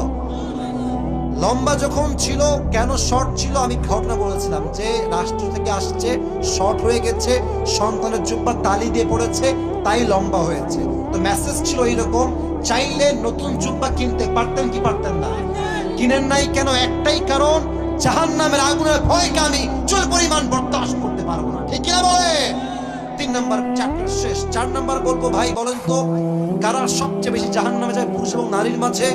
লম্বা যখন ছিল, কেন শর্ট ছিল? আমি ঘটনা বলেছিলাম যে রাষ্ট্র থেকে আসছে, শর্ট হয়ে গেছে, সন্তানের জুব্বা তালি দিয়ে পড়েছে, তাই লম্বা হয়েছে। তো মেসেজ ছিল এইরকম, চাইলে নতুন জুব্বা কিনতে পারতেন কি পারতেন না? কিনেন নাই কেন? একটাই কারণ, জাহান্নামের আগুনের ভয়কে আমি চুল পরিমাণ বরদাস্ত করতে পারবো না। ঠিক কিনা বলে? 3 নাম্বার চ্যাপ্টার শেষ। 4 নাম্বার বলবো, ভাই বলেন তো কারা সবচেয়ে বেশি জাহান্নামে যায় পুরুষ এবং নারীর মাঝে?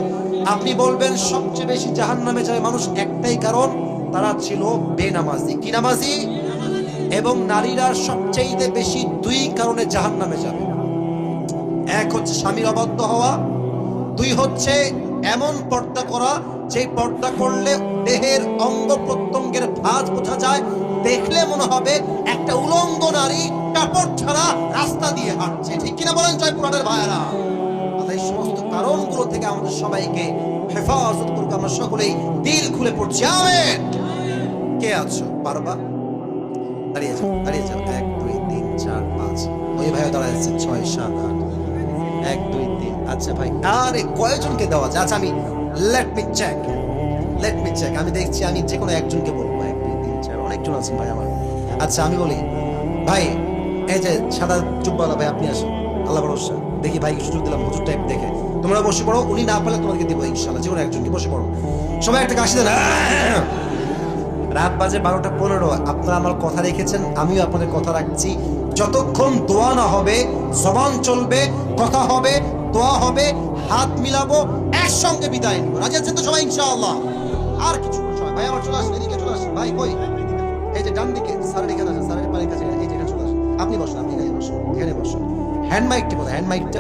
আপনি বলবেন সবচেয়ে বেশি জাহান্নামে যায় মানুষ, একটাই কারণ, তারা ছিল বেনামাজি। কি নামাজি? এবং নারীরা সবচেয়ে বেশি 2 কারণে জাহান্নামে যাবে। 1 হচ্ছে স্বামীর অবাধ্য হওয়া, 2 হচ্ছে এমন পর্দা করা যে পর্দা করলে দেহের অঙ্গ প্রত্যঙ্গের ভাঁজ বোঝা যায়, দেখলে মনে হবে একটা উলঙ্গ নারী কাপড় ছাড়া রাস্তা দিয়ে হাঁটছে। ঠিক কিনা বলেন জয়পুরের ভাইয়েরা? এই সমস্ত কারণগুলো থেকে আমাদের সবাইকে হেফাজত করুক। আমরা সকলেই দিল খুলে পড়ছি আমিন। কে আছো? পারবা? দাঁড়িয়ে যাও, দাঁড়িয়ে যাও। 1 2 3 4 5। ওই ভাই দাঁড়াচ্ছে 6 7 8। 1 2 3। আচ্ছা ভাই, আরে কয়জনকে দেওয়া যায়? আচ্ছা আমি লেট মি চেক। আমি দেখছি, আমি যে কোনো একজনকে বলবো। 1 2 3 4, অনেকজন আছেন ভাই আমার। আচ্ছা আমি বলি, ভাই এই যে সাদা চুপওয়ালা ভাই, আপনি আসুন। আল্লাহ ভরসা। দেখি ভাই সুযোগ দিলাম, হুজুর টাইপ দেখে। তোমরা বসে পড়ো, উনি না পারলে তোমাদেরকে দিব ইনশাআল্লাহ। যে কোনো একজনকে বসে পড়ো। সবাই একটা কাশি দেন। রাত বাজে 12টা 15। আপনারা আমার কথা রেখেছেন, আমিও আপনাদের কথা রাখছি। যতক্ষণ দোয়া না হবে, জবান চলবে, কথা হবে, দোয়া হবে, হাত মিলাবো, একসঙ্গে বিদায় নিব। রাজি আছেন তো সবাই ইনশাআল্লাহ? আর কিছু সময় ভাই আমার চলে আসেন, এদিকে চলে আসেন। ভাই কই? এই যে ডান দিকে স্যারের এখানে আসেন, স্যারের পানির কাছে, এই যে এখানে চলে আসেন। আপনি বসুন, আপনি এখানে বসুন, এখানে বসুন। হ্যান্ড মাইকটি বলে, হ্যান্ড মাইকটা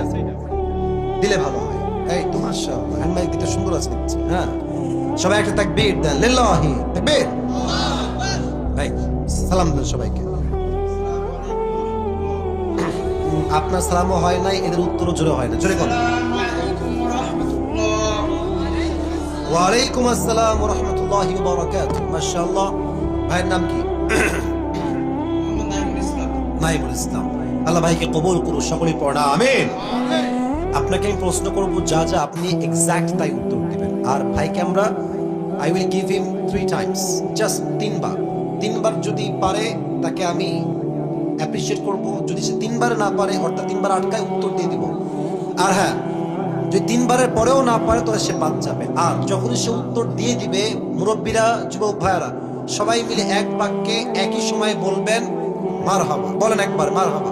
দিলে ভালো হয়। এই তো মাশাআল্লাহ, হ্যান্ড মাইক দিতে সুন্দর আছে দেখছি। হ্যাঁ, সবাই একটা তাকবীর দেন, লিল্লাহি তাকবীর। ভাই সালাম দেন সবাইকে। আপনার সালামও হয় নাই, এদের উত্তরও জোরে হয় না। জোরে কথা। ওয়ালাইকুম আসসালাম ওয়া রাহমাতুল্লাহি ওয়া বারাকাতুহু। মাশাআল্লাহ। ভাইয়ের নাম কি? নাইমুল ইসলাম। আল্লাহ ভাইকে কবুল করুন, সকলেই পড়া আমিন। আপনাকে আমি প্রশ্ন করব, যা যা আপনি এক্সাক্ট তাই উত্তর দিবেন। আর ভাইকে আমরা I will give him 3 Times, just 3 বার। 3 বার যদি পারে তাকে আমি অ্যাপ্রিশিয়েট করব। যদি সে 3 বার না পারে, অর্থাৎ 3 বার আটকায়, উত্তর দিয়ে দিব। আর হ্যাঁ, যদি 3 বারের পরেও না পারে তাহলে সে বাদ যাবে। আর যখনই সে উত্তর দিয়ে দিবে, মুরব্বীরা, যুবক ভাইয়ারা সবাই মিলে এক বাক্যে একই সময় বলবেন মারহাবা। বলেন একবার মারহাবা,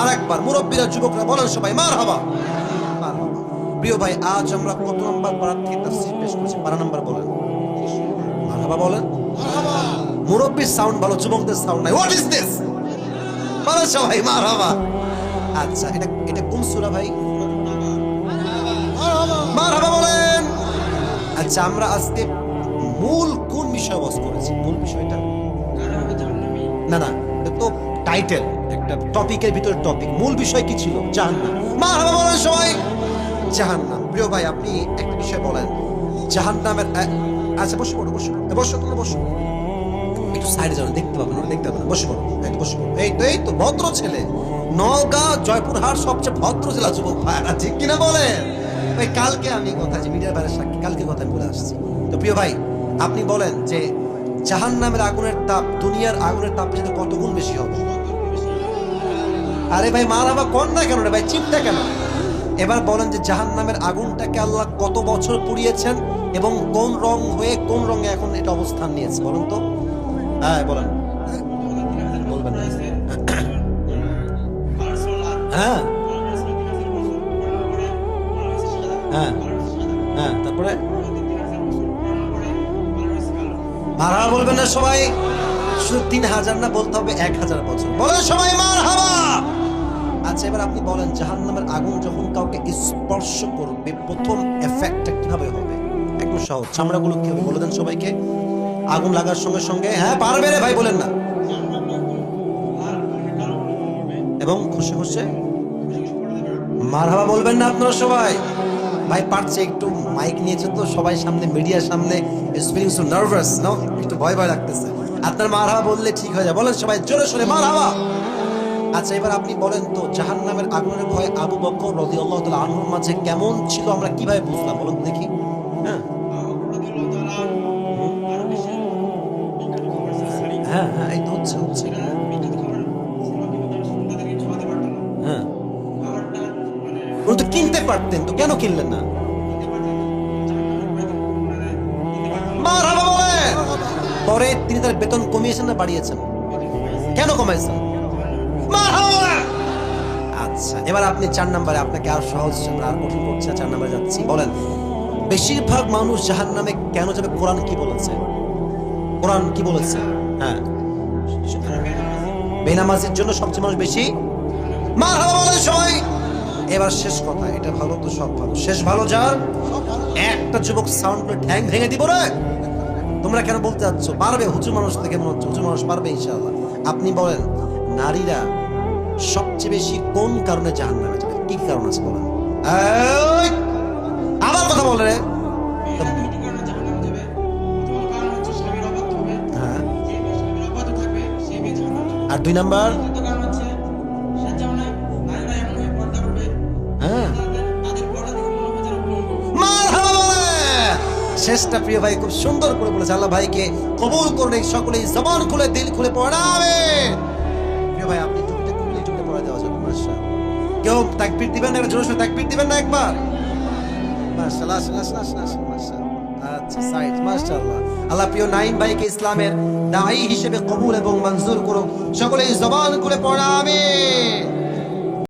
আর একবার মুরব্বীরা, যুবকরা বলেন সবাই মারহাবা, মারহাবা। প্রিয় ভাই, আজ আমরা কত নম্বর পারা থেকে তাফসীর পেশ করেছি? পারা নাম্বার বলেন, মারহাবা বলেন। মুরব্বীর সাউন্ড ভালো, যুবকদের সাউন্ড নাই। What is this? বলেন সবাই মারহাবা। আচ্ছা, এটা এটা কোন সূরা ভাই? মারহাবা বলেন। আচ্ছা, আমরা আজকে মূল কোন বিষয় বস করেছি? মূল বিষয়টা না না, এটা তো টাইটেল, একটা টপিকের ভিতরে টপিক। মূল বিষয় কি ছিল? জাহান্নাম। মারহাবা বলেন সবাই। জাহান্নাম। প্রিয় ভাই, আপনি একটা বিষয় বলেন জাহান্নামের। আচ্ছা, বসে পড়ো, বসে পড়ো, বসো, তোমরা বসো। একটু সাইডে যাও, দেখতে পাবেন না, দেখতে পাবেন না। বসে পড়ো, এই তো বসে পড়ো। এই তো ভদ্র ছেলে। নওগাঁ জয়পুরহাট সবচেয়ে ভদ্র জেলা যুবক ভাইরা, ঠিক কিনা বলেন? ভাই, কালকে আমি কথা আছে মিডিয়ার বাইরে সাক্ষী, কালকে কথা আমি বলে আসছি। তো প্রিয় ভাই, আপনি বলেন যে জাহান্নামের আগুনের তাপ দুনিয়ার আগুনের তাপের সাথে কত গুণ বেশি হবে? আরে ভাই, মারহাবা কোন না কেন রে ভাই, চিন্তা কেন? এবার বলেন যে জাহান্নামের আগুনটাকে আল্লাহ কত বছর পুড়িয়েছেন এবং কোন রং হয়ে কোন রঙে এখন এটা অবস্থান নিয়েছে, বলেন তো। হ্যাঁ বলেন। বলবেন না। হ্যাঁ হ্যাঁ হ্যাঁ, তারপরে মারহাবা বলবেন না সবাই? শুধু 3000 না, বলতে হবে 1000 বছর। বলেন সবাই মারহাবা। আচ্ছা, এবার আপনি বলেন জাহান্নামের আগুন যখন কাউকে স্পর্শ করবে প্রথম এফেক্টটা কিভাবে হবে? একদম সহজ, চামড়াগুলো কি হবে বলে দেন সবাইকে। আগুন লাগার সঙ্গে সঙ্গে, হ্যাঁ পারবে রে ভাই, বলেন না। এবং খুশি খুশি মারহাবা বলবেন না আপনারা সবাই? ভাই পারছে, একটু মাইক নিয়েছে তো সবাই সামনে, মিডিয়ার সামনে, is feeling so nervous, no, একটু ভয় ভয় লাগতেছে। আপনার মারহাবা বললে ঠিক হয়ে যায়। বলেন সবাই জোরে সোরে মারহাবা। আচ্ছা, এবার আপনি বলেন তো জাহান্নামের আগুনের ভয় আবু বকর রাদিয়াল্লাহু তাআলা আনহুর মাঝে কেমন ছিল, আমরা কিভাবে বুঝলাম বলুন দেখি? হ্যাঁ হ্যাঁ হ্যাঁ, এই তো হচ্ছে হচ্ছে। হ্যাঁ, উনি তো কিনতে পারতেন, তো কেন কিনলেন না? মারহাবা বলেন। পরে তিনি তার বেতন কমিয়েছেন না বাড়িয়েছেন? কেন কমাইছেন? মারহাবা বলেন। আচ্ছা, এবার আপনি 4 নম্বরে, আপনাকে আর সহজ, আমরা আর কঠিন করছি না, 4 নম্বরে যাচ্ছি। বলেন বেশিরভাগ মানুষ জাহান্নামে কেন যাবে? কোরআন কি বলেছে? কোরআন কি বলেছে? হ্যাঁ, বেনামাজির জন্য সবচেয়ে মানুষ বেশি। মারহাবা বলেন সবাই। এবার শেষ কথা, এটা ভালো তো সব ভালো, শেষ ভালো যার। একটা যুবক সাউন্ড করে ঠ্যাং ভেঙে দিব রে। তোমরা কেন বলতে যাচ্ছ? পারবে, হুজুর মানুষ থেকে মনে হচ্ছে, হুজুর মানুষ পারবে ইনশাআল্লাহ। আপনি বলেন নারীরা সবচেয়ে বেশি কোন কারণে জাহান্নামে যাবে? কি কারণ আছে বলেন? এই, আবার কথা বলে রে। হ্যাঁ, আর 2 নাম্বার? হ্যাঁ, শেষটা প্রিয় ভাই খুব সুন্দর করে বলেছে। আল্লাহ ভাইকে কবুল করুন, সকলেই জবান খুলে দিল খুলে পড়াবে। প্রিয় ভাই, আপনি টুপিটা খুলে টুপিটা পড়া দেওয়া যাবে। মাশাআল্লাহ। কেউ তাকবীর দিবেন না? জোরে সোরে তাকবীর দিবেন না একবার? মাশাআল্লাহ, মাশাআল্লাহ। আচ্ছা, সাইড, মাশাআল্লাহ। আল্লাহ প্রিয় নাইম ভাইকে ইসলামের দাঈ হিসেবে কবুল এবং মঞ্জুর করুন। সকলেই জবান খুলে পড়াবে।